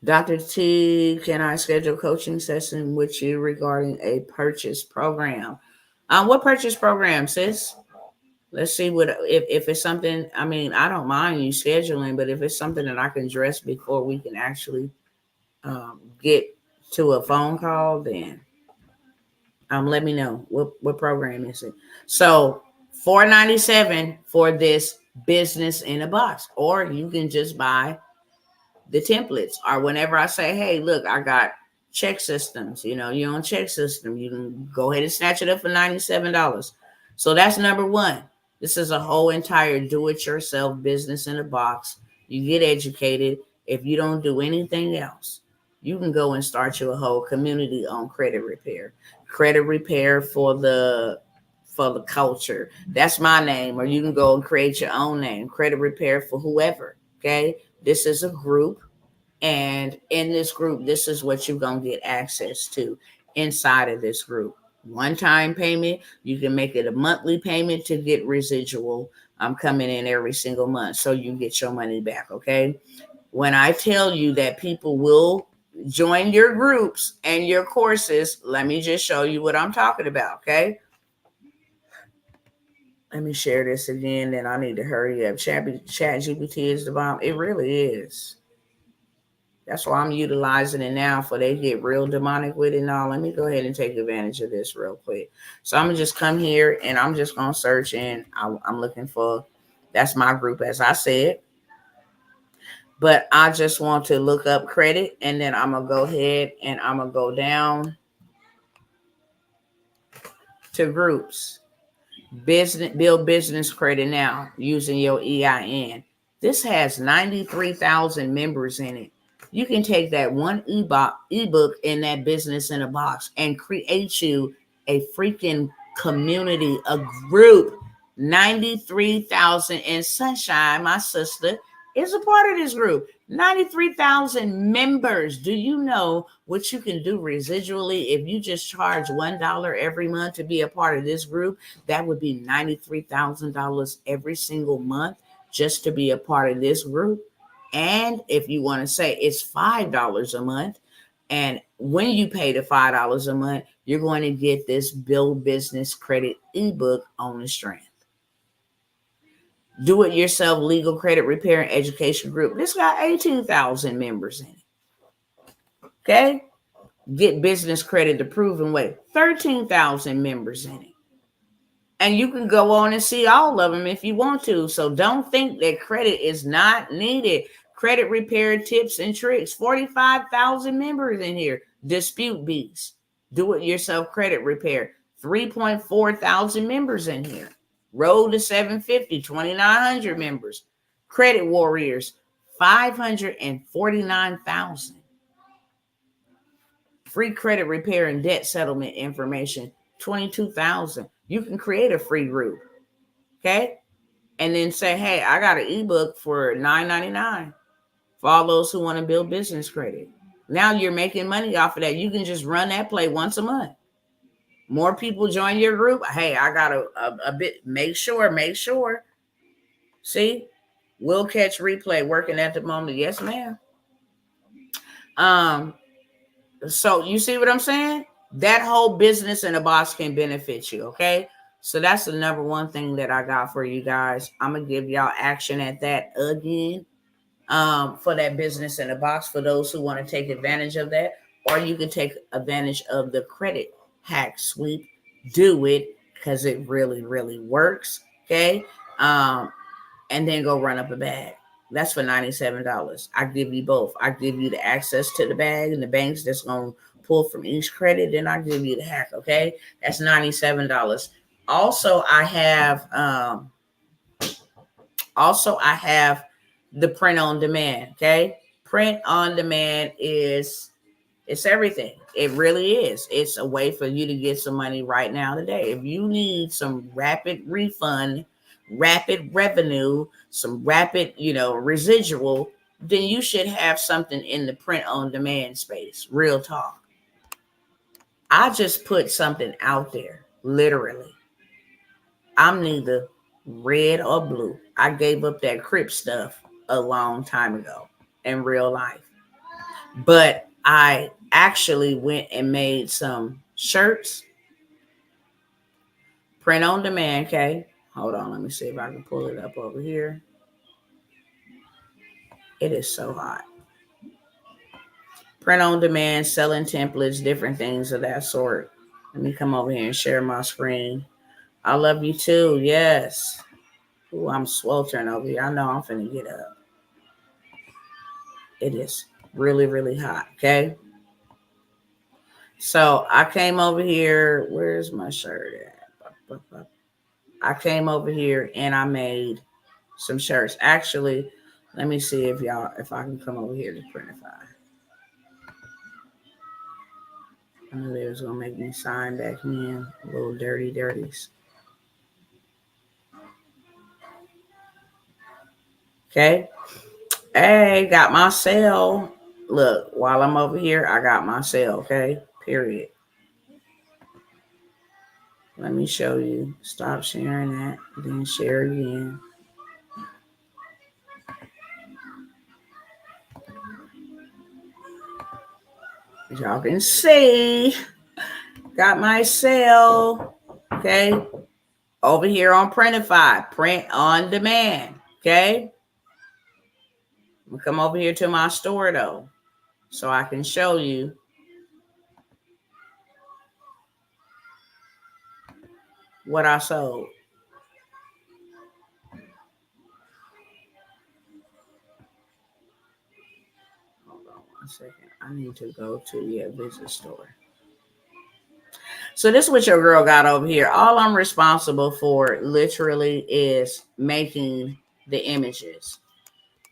[SPEAKER 1] Dr. T, can I schedule a coaching session with you regarding a purchase program? What purchase program, sis? Let's see what if it's something. I mean, I don't mind you scheduling, but if it's something that I can address before we can actually get to a phone call, then let me know what program is it. So $4.97 for this business in a box, or you can just buy the templates. Or whenever I say, hey, look, I got check systems. You're on check system, you can go ahead and snatch it up for $97. So that's number 1. This is a whole entire do-it-yourself business in a box. You get educated. If you don't do anything else, you can go and start your whole community on credit repair. Credit repair for the culture. That's my name. Or you can go and create your own name. Credit repair for whoever. Okay. This is a group. And in this group, this is what you're going to get access to inside of this group. One-time payment. You can make it a monthly payment to get residual. I'm coming in every single month, so you get your money back, okay? When I tell you that people will join your groups and your courses, let me just show you what I'm talking about, okay? Let me share this again, then I need to hurry up. Chat GPT is the bomb. It really is. That's why I'm utilizing it now for they get real demonic with it. Now, let me go ahead and take advantage of this real quick. So I'm going to just come here and I'm just going to search and I'm looking for, that's my group as I said. But I just want to look up credit and then I'm going to go ahead and I'm going to go down to groups. Build business credit now using your EIN. This has 93,000 members in it. You can take that one ebook in that business in a box and create you a freaking community, a group. 93,000, and Sunshine, my sister, is a part of this group. 93,000 members. Do you know what you can do residually if you just charge $1 every month to be a part of this group? That would be $93,000 every single month just to be a part of this group. And if you want to say it's $5 a month, and when you pay the $5 a month, you're going to get this Build Business Credit ebook on the strength. Do it yourself legal credit repair and education group. This got 18,000 members in it. Okay. Get business credit the proven way. 13,000 members in it. And you can go on and see all of them if you want to. So don't think that credit is not needed. Credit repair tips and tricks. 45,000 members in here. Dispute beats. Do it yourself credit repair. 3.4 thousand members in here. Road to 750, 2,900 members. Credit warriors, 549,000. Free credit repair and debt settlement information, 22,000. You can create a free group, okay? And then say, hey, I got an ebook for $9.99 for all those who want to build business credit. Now you're making money off of that. You can just run that play once a month. More people join your group. Hey, I got a bit. Make sure. See, we'll catch replay working at the moment. Yes, ma'am. So you see what I'm saying? That whole business in a box can benefit you. Okay. So that's the number one thing that I got for you guys. I'm going to give y'all action at that again. For that business in a box for those who want to take advantage of that, or you can take advantage of the credit hack sweep. Do it because it really, really works. Okay. And then go run up a bag. That's for $97. I give you both. I give you the access to the bag and the banks that's going to pull from each credit. Then I give you the hack. Okay. That's $97. Also, I have the print on demand. Okay. Print on demand it's everything. It really is. It's a way for you to get some money right now today. If you need some rapid refund, rapid revenue, some rapid, residual, then you should have something in the print on demand space. Real talk. I just put something out there, literally. I'm neither red or blue. I gave up that Crip stuff a long time ago in real life. But I actually went and made some shirts. Print on demand, okay? Hold on, let me see if I can pull it up over here. It is so hot. Print on demand, selling templates, different things of that sort. Let me come over here and share my screen. I love you too, yes. Ooh, I'm sweltering over here. I know I'm finna get up. It is really, really hot, okay? So I came over here. Where's my shirt at? I came over here and I made some shirts. Actually, let me see if I can come over here to Printify. I knew they was gonna make me sign back in. Little dirties. Okay. Hey, got my sale. Look, while I'm over here, I got my sale. Okay. Period. Let me show you. Stop sharing that. Then share again. Y'all can see. Got my sale. Okay. Over here on Printify, print on demand. Okay. We'll come over here to my store though, so I can show you what I sold. Hold on 1 second. I need to go to visit store. So this is what your girl got over here. All I'm responsible for literally is making the images.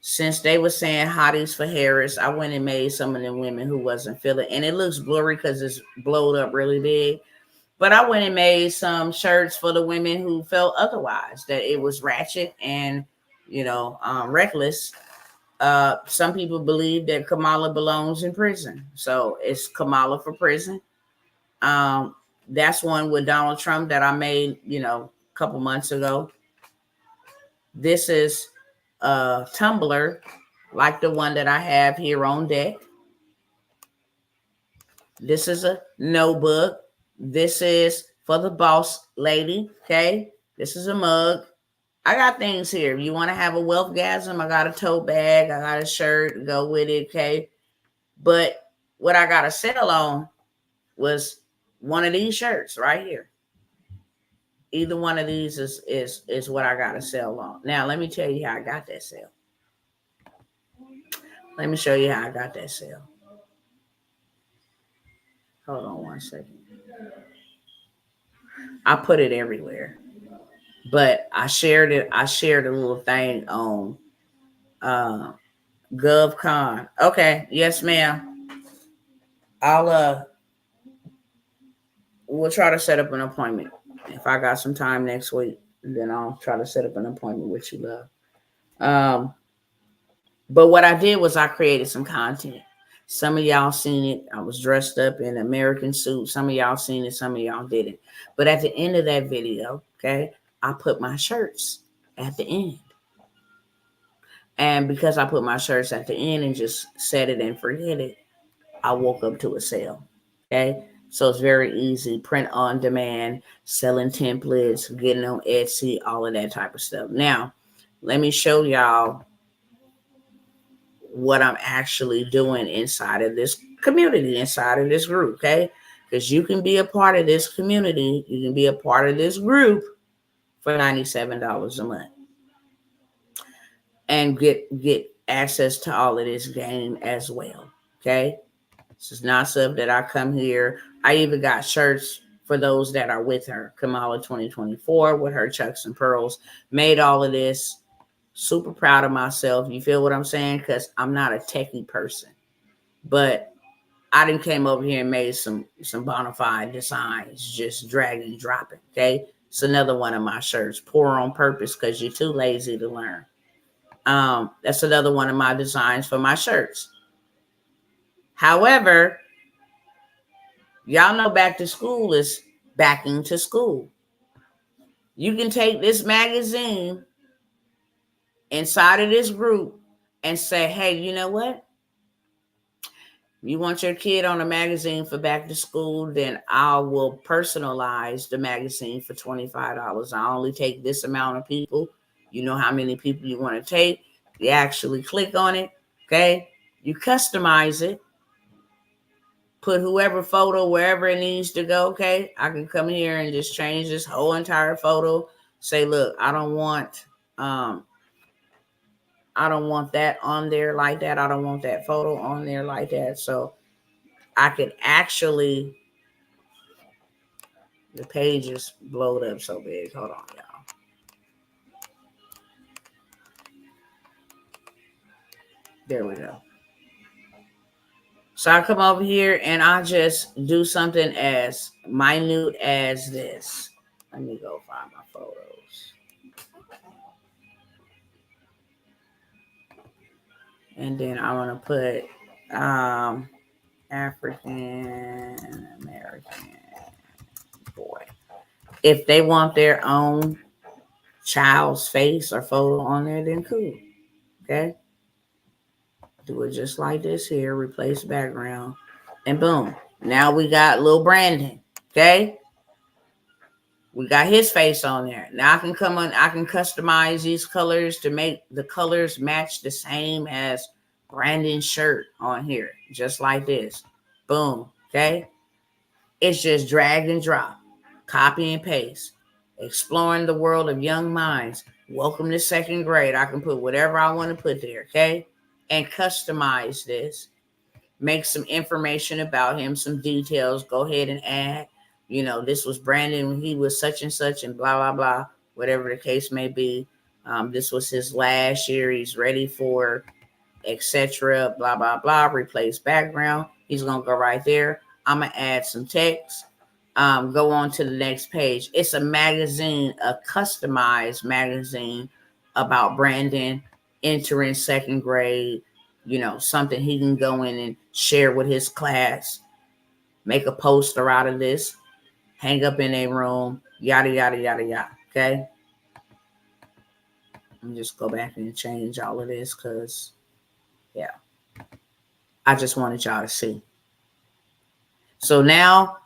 [SPEAKER 1] Since they were saying hotties for Harris, I went and made some of them women who wasn't feeling, and it looks blurry because it's blowed up really big. But I went and made some shirts for the women who felt otherwise, that it was ratchet and, reckless. Some people believe that Kamala belongs in prison. So it's Kamala for prison. That's one with Donald Trump that I made, a couple months ago. This is a tumbler like the one that I have here on deck. This is a notebook. This is for the boss lady. Okay. This is a mug. I got things here. If you want to have a wealthgasm, I got a tote bag. I got a shirt. Go with it. Okay. But what I got to sell on was one of these shirts right here. Either one of these is what I got to sell on. Now, let me tell you how I got that sale. Let me show you how I got that sale. Hold on 1 second. I put it everywhere, but I shared it. I shared a little thing on GovCon. Okay. Yes, ma'am. We'll try to set up an appointment. If I got some time next week, then I'll try to set up an appointment with you, love. But what I did was I created some content. Some of y'all seen it. I was dressed up in an American suit. Some of y'all seen it. Some of y'all didn't. But at the end of that video, okay, I put my shirts at the end. And because I put my shirts at the end and just set it and forget it, I woke up to a sale. Okay. So it's very easy. Print on demand, selling templates, getting on Etsy, all of that type of stuff. Now, let me show y'all what I'm actually doing inside of this community, inside of this group. Okay. Because you can be a part of this community. You can be a part of this group for $97 a month and get access to all of this game as well. Okay. This is not stuff that I come here. I even got shirts for those that are with her. Kamala 2024 with her Chucks and Pearls. Made all of this. Super proud of myself. You feel what I'm saying? Because I'm not a techie person. But I done came over here and made some bona fide designs. Just drag and drop it. Okay? It's another one of my shirts. Poor on purpose because you're too lazy to learn. That's another one of my designs for my shirts. However, y'all know back to school is backing to school. You can take this magazine inside of this group and say, hey, you know what? You want your kid on a magazine for back to school, then I will personalize the magazine for $25. I only take this amount of people. You know how many people you want to take. You actually click on it. Okay. You customize it. Put whoever photo wherever it needs to go. Okay. I can come here and just change this whole entire photo. Say, look, I don't want that on there like that. I don't want that photo on there like that. So I could actually, the page is blowed up so big. Hold on, y'all. There we go. So I come over here and I just do something as minute as this. Let me go find my photos. And then I want to put African American boy. If they want their own child's face or photo on there, then cool. Okay. Do it just like this here. Replace background. And boom. Now we got little Brandon. Okay. We got his face on there. Now I can come on, I can customize these colors to make the colors match the same as Brandon's shirt on here, just like this. Boom. Okay. It's just drag and drop, copy and paste. Exploring the world of young minds. Welcome to second grade. I can put whatever I want to put there. Okay. And customize this. Make some information about him, some details. Go ahead and add. This was Brandon when he was such and such and blah, blah, blah, whatever the case may be. This was his last year. He's ready for etc. Blah, blah, blah. Replace background. He's going to go right there. I'm going to add some text. Go on to the next page. It's a magazine, a customized magazine about Brandon entering second grade. Something he can go in and share with his class. Make a poster out of this. Hang up in a room, yada, yada, yada, yada. Okay? Let me just go back and change all of this because, yeah. I just wanted y'all to see. So now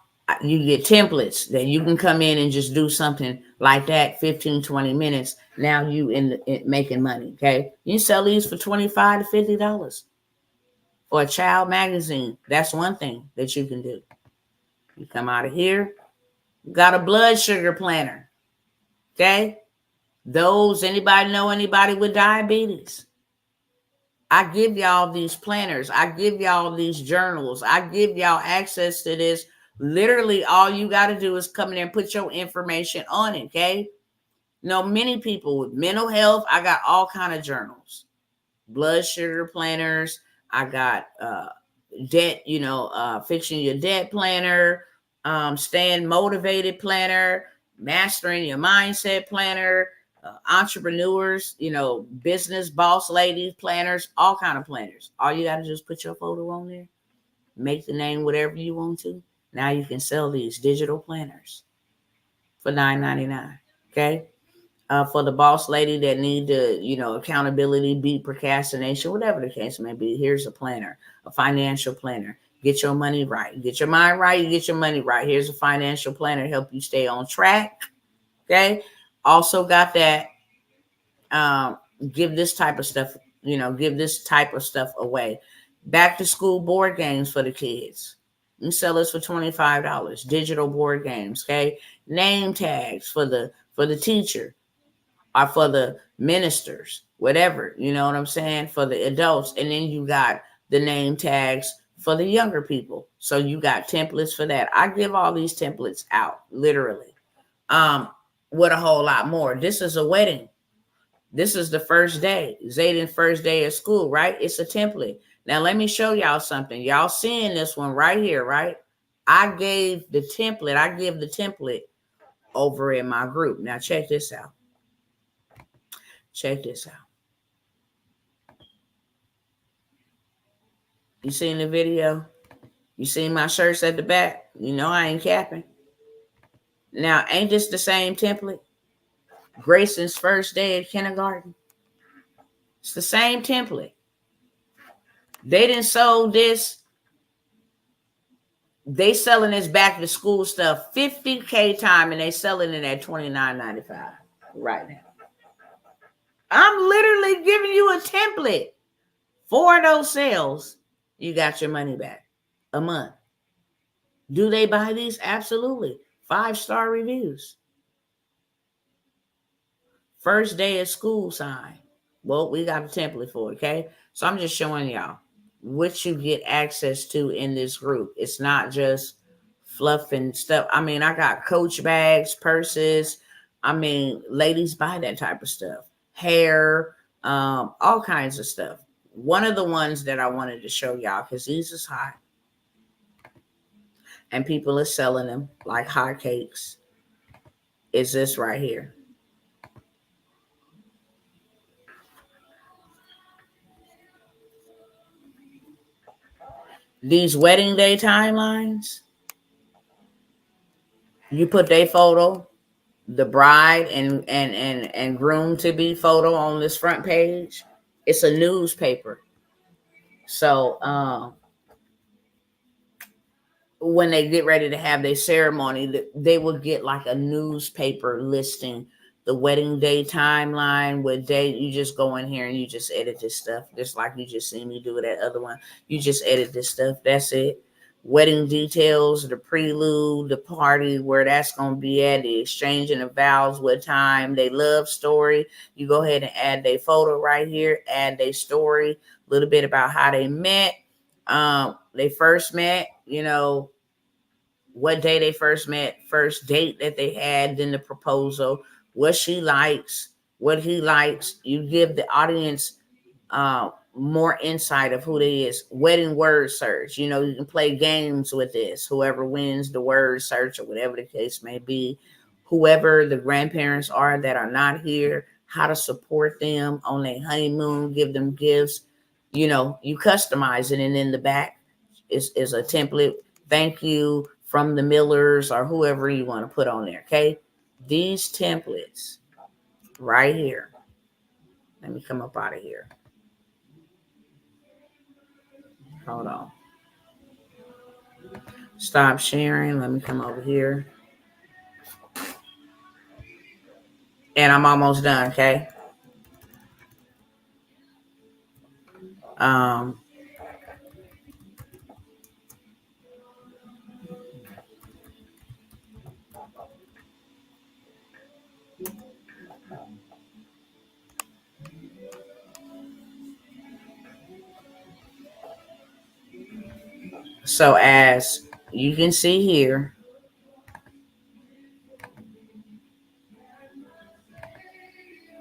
[SPEAKER 1] you get templates that you can come in and just do something like that, 15, 20 minutes. Now you in making money, okay? You sell these for $25 to $50 for a child magazine. That's one thing that you can do. You come out of here, got a blood sugar planner, okay? Anybody know anybody with diabetes? I give y'all these planners. I give y'all these journals. I give y'all access to this. Literally, all you got to do is come in there and put your information on it, okay? Many people with mental health, I got all kind of journals. Blood sugar planners. I got debt, fixing your debt planner, staying motivated planner, mastering your mindset planner, entrepreneurs, business boss ladies planners, all kind of planners. All you got to do is put your photo on there, make the name whatever you want to. Now you can sell these digital planners for $9.99. Okay. For the boss lady that need to, accountability, beat procrastination, whatever the case may be, here's a planner, a financial planner. Get your money right. Get your mind right. You get your money right. Here's a financial planner to help you stay on track. Okay. Also got that. Give this type of stuff, give this type of stuff away. Back to school board games for the kids. You sell this for $25. Digital board games. Okay. Name tags for the teacher. Or for the ministers, whatever, you know what I'm saying, for the adults. And then you got the name tags for the younger people. So you got templates for that. I give all these templates out, literally, with a whole lot more. This is a wedding. This is the first day, Zayden's first day of school, right? It's a template. Now, let me show y'all something. Y'all seeing this one right here, right? I give the template over in my group. Now, check this out. Check this out. You seen the video? You seen my shirts at the back? I ain't capping. Now, ain't this the same template? Grayson's first day at kindergarten. It's the same template. They didn't sold this. They selling this back to school stuff $50K time, and they selling it at $29.95 right now. I'm literally giving you a template. 4 of those sales, you got your money back a month. Do they buy these? Absolutely. 5-star reviews. First day of school sign. Well, we got a template for it, okay? So I'm just showing y'all what you get access to in this group. It's not just fluff and stuff. I mean, I got Coach bags, purses. I mean, ladies buy that type of stuff. Hair, all kinds of stuff. One of the ones that I wanted to show y'all, because these is hot, and people are selling them like hotcakes, is this right here. These wedding day timelines, you put their photo, the bride and groom to be photo on this front page. It's a newspaper. So when they get ready to have their ceremony, they will get like a newspaper listing the wedding day timeline, what date. You just go in here and you just edit this stuff, just like you just seen me do with that other one. You just edit this stuff. That's it. Wedding details, the prelude, the party, where that's going to be at, the exchanging of vows, what time, they love story. You go ahead and add their photo right here, add their story, a little bit about how they met. They first met, what day they first met, first date that they had, then the proposal, what she likes, what he likes. You give the audience more insight of who they is. Wedding word search. You can play games with this. Whoever wins the word search or whatever the case may be, whoever the grandparents are that are not here, how to support them on their honeymoon, give them gifts. You customize it, and in the back is a template. Thank you from the Millers or whoever you want to put on there. Okay. These templates right here. Let me come up out of here. Hold on. Stop sharing. Let me come over here. And I'm almost done. Okay. So as you can see here,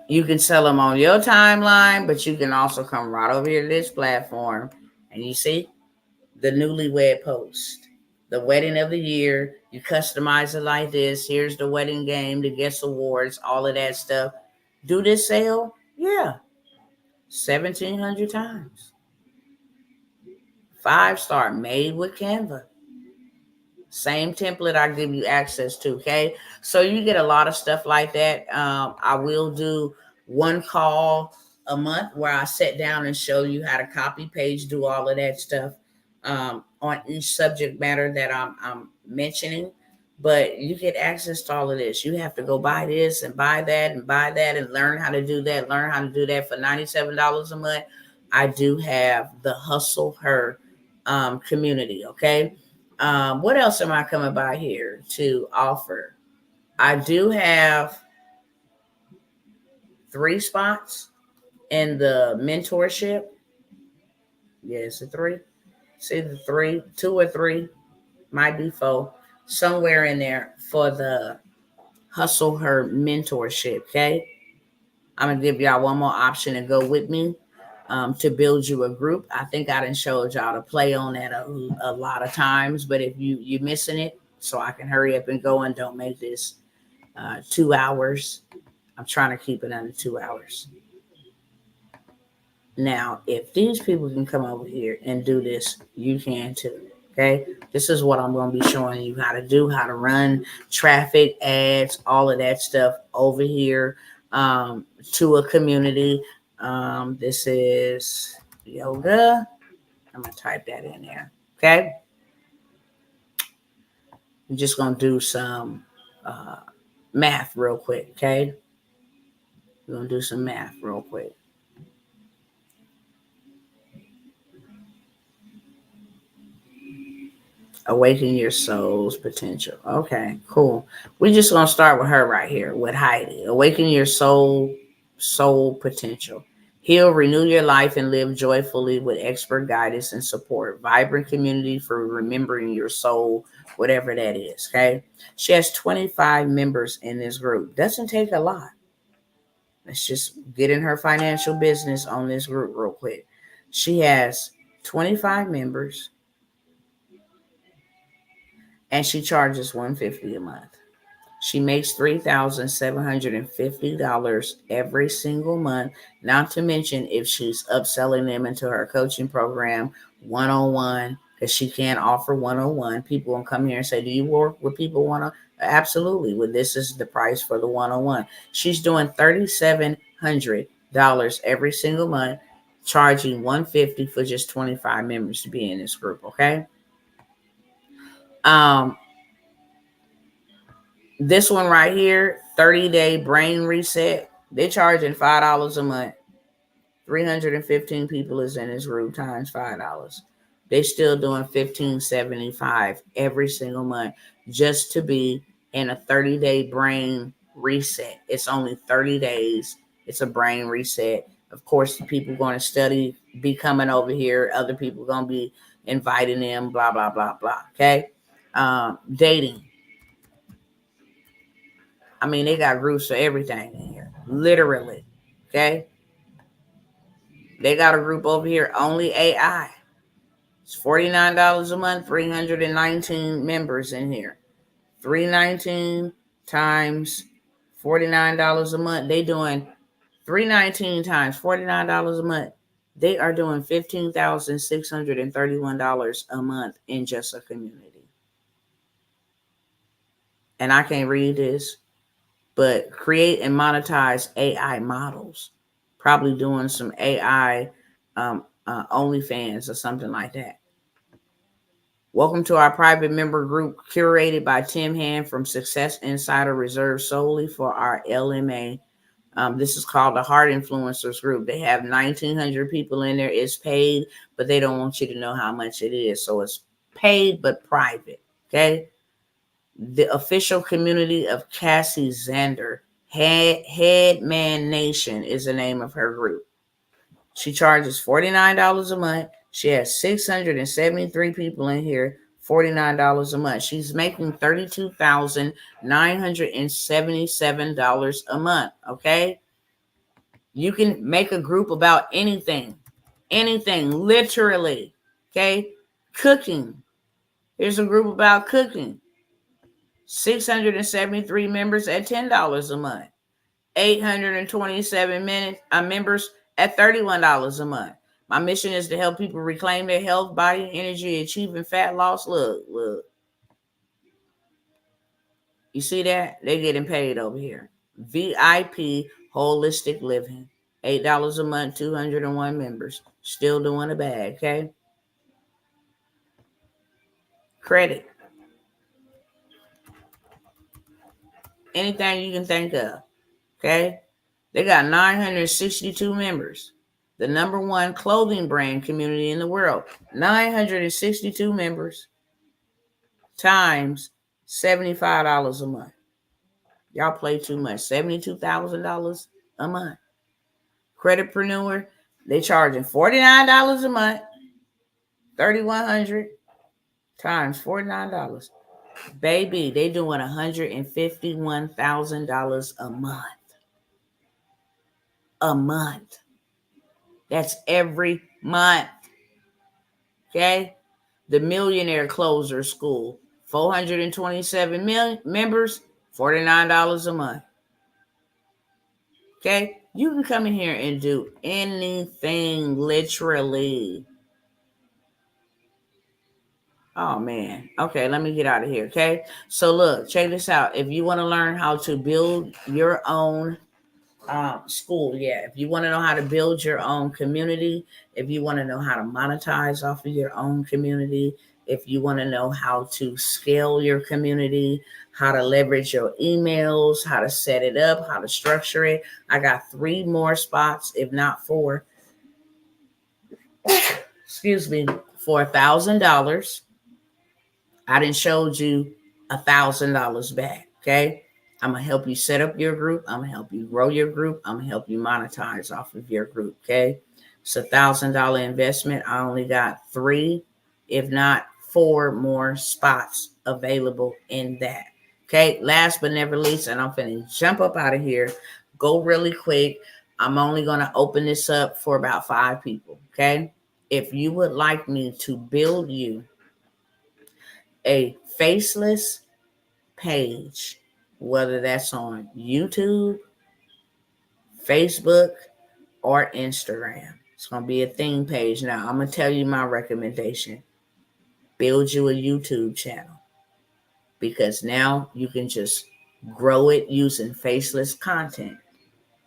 [SPEAKER 1] you can sell them on your timeline, but you can also come right over here to this platform, and you see the newlywed post, the wedding of the year. You customize it like this. Here's the wedding game, the guest awards, all of that stuff. Do this sale? Yeah. 1,700 times. 5-star, made with Canva. Same template I give you access to, okay? So you get a lot of stuff like that. I will do one call a month where I sit down and show you how to copy, paste, do all of that stuff on each subject matter that I'm mentioning. But you get access to all of this. You have to go buy this and buy that and buy that and learn how to do that. Learn how to do that for $97 a month. I do have the HustleHer community, okay? What else am I coming by here to offer? I do have 3 spots in the mentorship. Yes, a 3. See the 3, 2 or 3, might be 4, somewhere in there for the HustleHer Mentorship. Okay, I'm gonna give y'all one more option to go with me to build you a group. I think I done showed y'all to play on that a lot of times, but if you're missing it, so I can hurry up and go and don't make this 2 hours. I'm trying to keep it under 2 hours. Now, if these people can come over here and do this, you can too. Okay, this is what I'm going to be showing you how to do, how to run traffic, ads, all of that stuff over here to a community. This is yoga. I'm going to type that in there. Okay, I'm just going to do some math real quick. Okay, we're going to do some math real quick. Awaken your soul's potential. Okay, cool. We're just gonna start with her right here, with Heidi. Awaken your soul potential. Heal, renew your life, and live joyfully with expert guidance and support. Vibrant community for remembering your soul, whatever that is. Okay. She has 25 members in this group. Doesn't take a lot. Let's just get in her financial business on this group real quick. She has 25 members, and she charges $150 a month. She makes $3,750 every single month, not to mention if she's upselling them into her coaching program one-on-one, because she can't offer one-on-one. People will come here and say, do you work with people one-on-one? Absolutely. Well, this is the price for the one-on-one. She's doing $3,700 every single month, charging $150 for just 25 members to be in this group, okay? This one right here, 30-day brain reset. They're charging $5 a month. 315 people is in this group times $5. They still doing $15.75 every single month just to be in a 30-day brain reset. It's only 30 days. It's a brain reset. Of course, people going to study, be coming over here. Other people going to be inviting them, blah, blah, blah, blah. Okay. Dating. I mean, they got groups for everything in here. Literally. Okay. They got a group over here, only AI. It's $49 a month, 319 members in here. 319 times $49 a month. They doing 319 times $49 a month. They are doing $15,631 a month in just a community. And I can't read this, but create and monetize AI models. Probably doing some AI OnlyFans or something like that. Welcome to our private member group curated by Tim Hand from Success Insider, reserved solely for our LMA. This is called the Heart Influencers Group. They have 1,900 people in there. It's paid, but they don't want you to know how much it is. So it's paid but private, okay? The official community of Cassie Zander, Headman Nation is the name of her group. She charges $49 a month. She has 673 people in here, $49 a month. She's making $32,977 a month, okay? You can make a group about anything, literally, okay? Cooking. Here's a group about cooking. 673 members at $10 a month. 827 members at $31 a month. My mission is to help people reclaim their health, body, energy, achieving fat loss. Look. You see that? They're getting paid over here. VIP Holistic Living. $8 a month, 201 members. Still doing a bag, okay? Credit. Anything you can think of, okay? They got 962 members. The number one clothing brand community in the world. 962 members times $75 a month. Y'all play too much. $72,000 a month. Creditpreneur, they charging $49 a month. $3,100 times $49. Baby, they doing $151,000 a month. A month. That's every month. Okay? The Millionaire Closer School, 427 members, $49 a month. Okay? You can come in here and do anything, literally. Oh, man. Okay, let me get out of here, okay? So, look, check this out. If you want to learn how to build your own school, if you want to know how to build your own community, if you want to know how to monetize off of your own community, if you want to know how to scale your community, how to leverage your emails, how to set it up, how to structure it, I got 3 more spots, if not 4, excuse me, for $1,000. I done showed you $1,000 back, okay? I'm going to help you set up your group. I'm going to help you grow your group. I'm going to help you monetize off of your group, okay? It's a $1,000 investment. I only got 3, if not 4 more spots available in that, okay? Last but never least, and I'm finna jump up out of here, go really quick. I'm only going to open this up for about 5 people, okay? If you would like me to build you a faceless page, whether that's on YouTube, Facebook, or Instagram. It's going to be a theme page. Now, I'm going to tell you my recommendation. Build you a YouTube channel, because now you can just grow it using faceless content,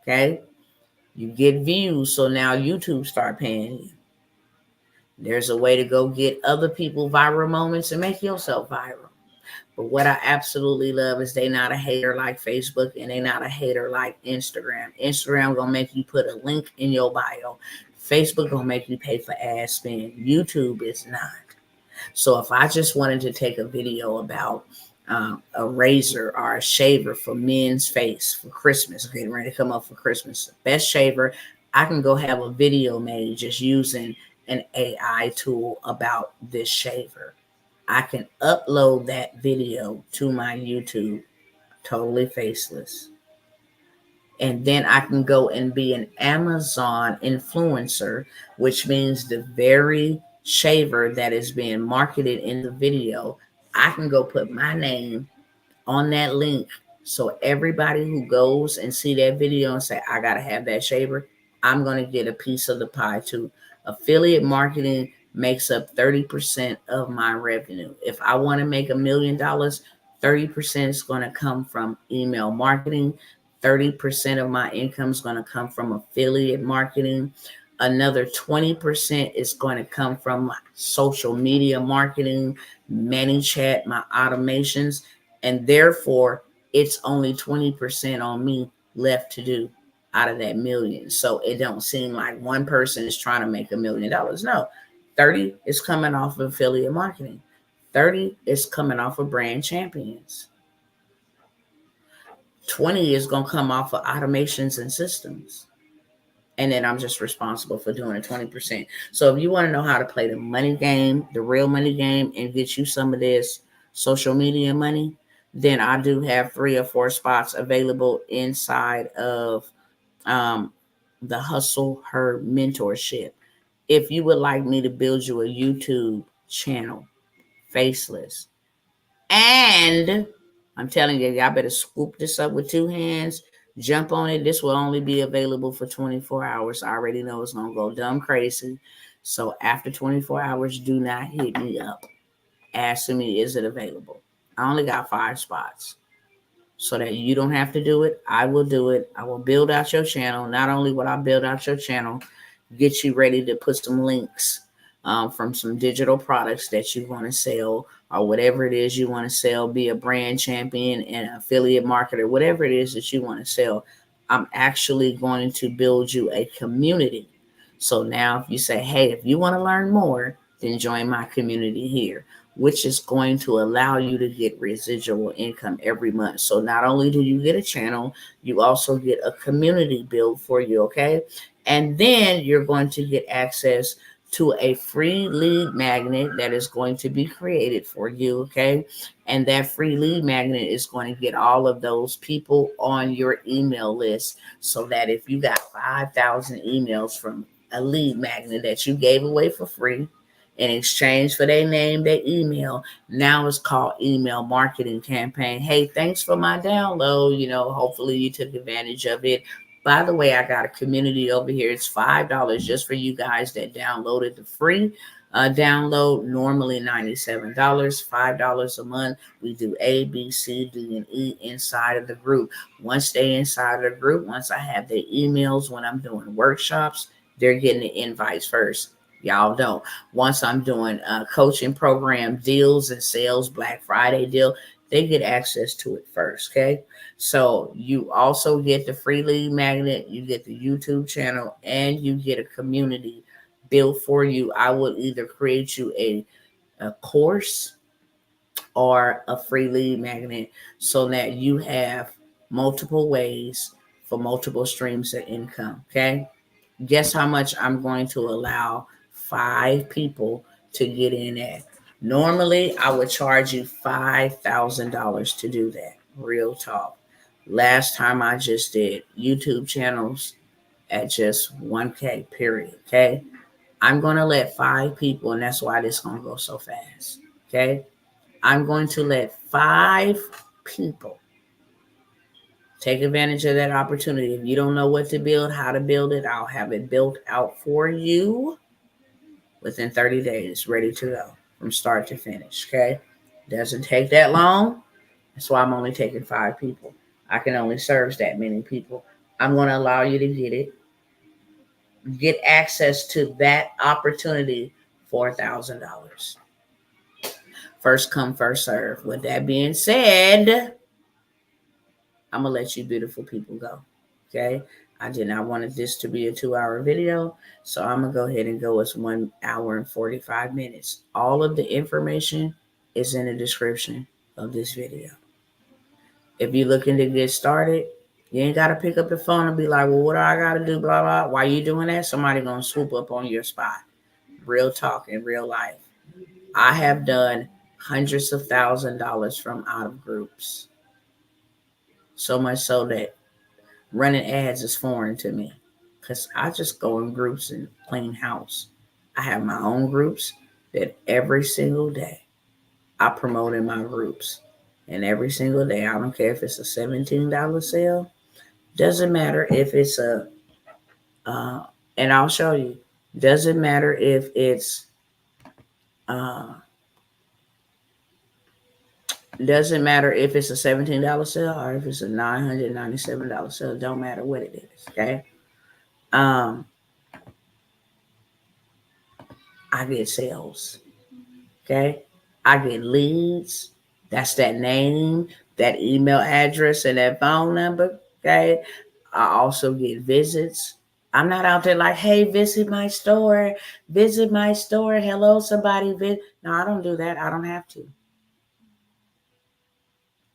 [SPEAKER 1] okay? You get views, so now YouTube start paying you. There's a way to go get other people viral moments and make yourself viral. But what I absolutely love is they not a hater like Facebook, and they not a hater like Instagram. Instagram gonna make you put a link in your bio. Facebook gonna make you pay for ad spend. YouTube is not. So if I just wanted to take a video about a razor or a shaver for men's face for Christmas, getting ready to come up for Christmas, best shaver, I can go have a video made just using an AI tool about this shaver. I can upload that video to my YouTube totally faceless. And then I can go and be an Amazon influencer, which means the very shaver that is being marketed in the video, I can go put my name on that link. So everybody who goes and see that video and say, I got to have that shaver, I'm going to get a piece of the pie too. Affiliate marketing makes up 30% of my revenue. If I want to make $1 million, 30% is going to come from email marketing. 30% of my income is going to come from affiliate marketing. Another 20% is going to come from my social media marketing, ManyChat, my automations, and therefore it's only 20% on me left to do out of that million. So it don't seem like one person is trying to make $1 million. No, 30 is coming off of affiliate marketing. 30 is coming off of brand champions. 20 is going to come off of automations and systems. And then I'm just responsible for doing the 20%. So if you want to know how to play the money game, the real money game, and get you some of this social media money, then I do have 3 or 4 spots available inside of the HustleHer Mentorship. If you would like me to build you a YouTube channel, faceless, and I'm telling you, y'all better scoop this up with 2 hands. Jump on it. This will only be available for 24 hours. I already know it's going to go dumb crazy. So after 24 hours, do not hit me up. Asking me, is it available? I only got 5 spots. So that you don't have to do it, I will do it. I will build out your channel. Not only will I build out your channel, get you ready to put some links from some digital products that you want to sell, or whatever it is you want to sell, be a brand champion and affiliate marketer, whatever it is that you want to sell. I'm actually going to build you a community. So now if you say, hey, if you want to learn more, then join my community here, which is going to allow you to get residual income every month. So not only do you get a channel, you also get a community built for you, okay? And then you're going to get access to a free lead magnet that is going to be created for you, okay? And that free lead magnet is going to get all of those people on your email list, so that if you got 5,000 emails from a lead magnet that you gave away for free, in exchange for their name, their email. Now it's called email marketing campaign. Hey, thanks for my download. Hopefully you took advantage of it. By the way, I got a community over here. It's $5 just for you guys that downloaded the free download. Normally $97, $5 a month. We do A, B, C, D, and E inside of the group. Once they inside of the group, once I have their emails, when I'm doing workshops, they're getting the invites first. Y'all don't. Once I'm doing coaching program deals and sales, Black Friday deal, they get access to it first, okay? So you also get the free lead magnet, you get the YouTube channel, and you get a community built for you. I will either create you a course or a free lead magnet so that you have multiple ways for multiple streams of income, okay? Guess how much I'm going to allow 5 people to get in at? Normally, I would charge you $5,000 to do that. Real talk. Last time I just did YouTube channels at just 1K, period. Okay. I'm going to let 5 people, and that's why this is going to go so fast. Okay. I'm going to let 5 people take advantage of that opportunity. If you don't know what to build, how to build it, I'll have it built out for you within 30 days, ready to go from start to finish, okay? Doesn't take that long. That's why I'm only taking 5 people. I can only serve that many people. I'm going to allow you to get access to that opportunity $4,000. First come, first serve. With that being said, I'm going to let you beautiful people go. Okay? I did not want this to be a 2-hour video, so I'm going to go ahead and go with 1 hour and 45 minutes. All of the information is in the description of this video. If you're looking to get started, you ain't got to pick up the phone and be like, well, what do I got to do, blah, blah. Why you doing that? Somebody going to swoop up on your spot. Real talk in real life. I have done hundreds of $1,000s from out of groups. So much so that running ads is foreign to me because I just go in groups and clean house. I have my own groups that every single day I promote in my groups. And every single day, I don't care if it's a $17 sale. Doesn't matter if it's and I'll show you. Doesn't matter if it's doesn't matter if it's a $17 sale or if it's a $997 sale. Don't matter what it is. Okay. I get sales. Okay. I get leads. That's that name, that email address, and that phone number. Okay. I also get visits. I'm not out there like, hey, visit my store. Visit my store. Hello, somebody. No, I don't do that. I don't have to.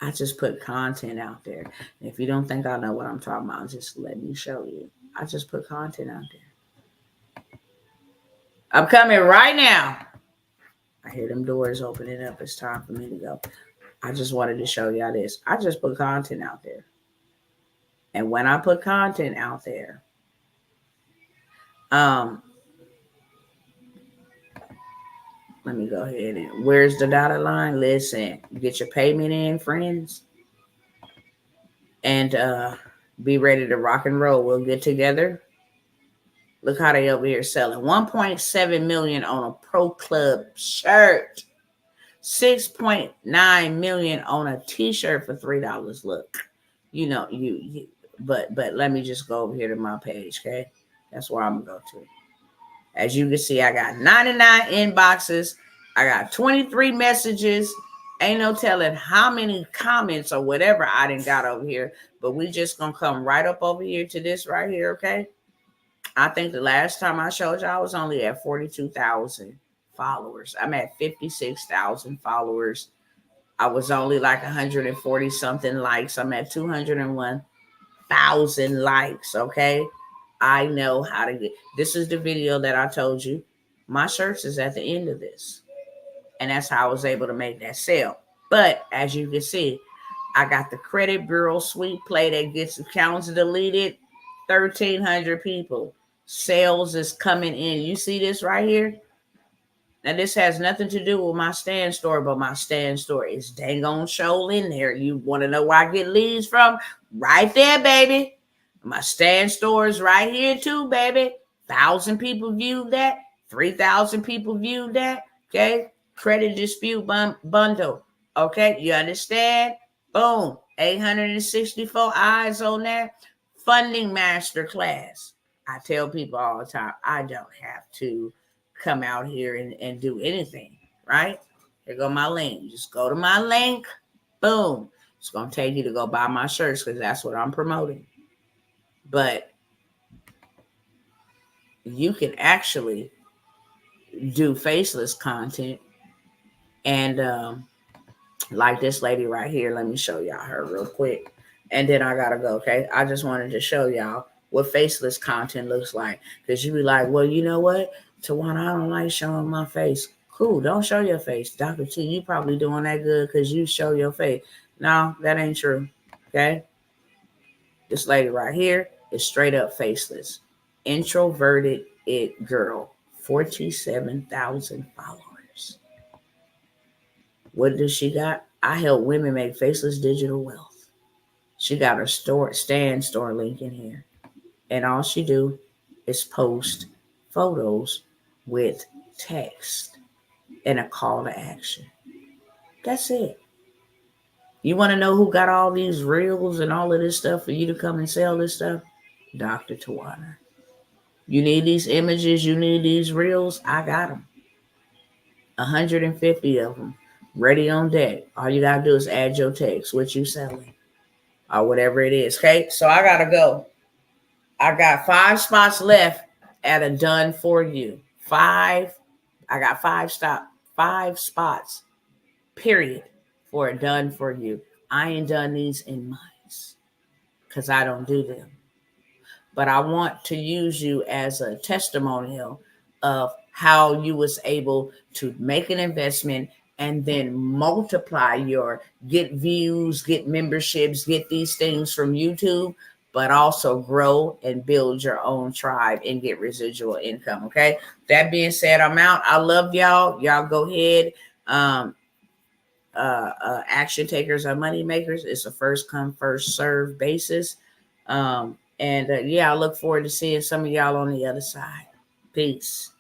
[SPEAKER 1] I just put content out there. And if you don't think I know what I'm talking about, just let me show you. I just put content out there. I'm coming right now. I hear them doors opening up. It's time for me to go. I just wanted to show y'all this. I just put content out there. And when I put content out there, let me go ahead and where's the dotted line? Listen, get your payment in, friends. And be ready to rock and roll. We'll get together. Look how they over here selling. 1.7 million on a Pro Club shirt. 6.9 million on a t-shirt for $3. Look, you know, but let me just go over here to my page, okay? That's where I'm gonna go to. As you can see, I got 99 inboxes. I got 23 messages. Ain't no telling how many comments or whatever I done got over here. But we just gonna come right up over here to this right here, okay? I think the last time I showed y'all I was only at 42,000 followers. I'm at 56,000 followers. I was only like 140 something likes. I'm at 201,000 likes, okay? I know how to get. This is the video that I told you. My shirts is at the end of this. And that's how I was able to make that sale. But as you can see, I got the credit bureau sweep play that gets accounts deleted. 1,300 people. Sales is coming in. You see this right here? Now, this has nothing to do with my stand store, but my stand store is dang on show in there. You want to know where I get leads from? Right there, baby. My stand store is right here too, baby. 1,000 people viewed that. 3,000 people viewed that. Okay. Credit dispute bundle. Okay. You understand? Boom. 864 eyes on that. Funding masterclass. I tell people all the time, I don't have to come out here and do anything, right? Here go my link. Just go to my link. Boom. It's going to take you to go buy my shirts because that's what I'm promoting. But you can actually do faceless content. And like this lady right here, let me show y'all her real quick. And then I got to go, okay? I just wanted to show y'all what faceless content looks like. Because you be like, well, you know what? Tawana, I don't like showing my face. Cool, don't show your face. Dr. T, you probably doing that good because you show your face. No, that ain't true, okay? This lady right here is straight up faceless. Introverted it girl. 47,000 followers. What does she got? I help women make faceless digital wealth. She got her stand store link in here. And all she do is post photos with text and a call to action. That's it. You want to know who got all these reels and all of this stuff for you to come and sell this stuff? Dr. Tawana. You need these images, you need these reels, I got them. 150 of them ready on deck. All you gotta do is add your text, what you selling, or whatever it is. Okay, so I gotta go. I got 5 spots left at a done for you. 5. I got 5 spots, period, for a done for you. I ain't done these in months because I don't do them. But I want to use you as a testimonial of how you was able to make an investment and then multiply your get views, get memberships, get these things from YouTube, but also grow and build your own tribe and get residual income. Okay. That being said, I'm out. I love y'all. Y'all go ahead. Action takers are money makers. It's a first come, first serve basis. And yeah, I look forward to seeing some of y'all on the other side. Peace.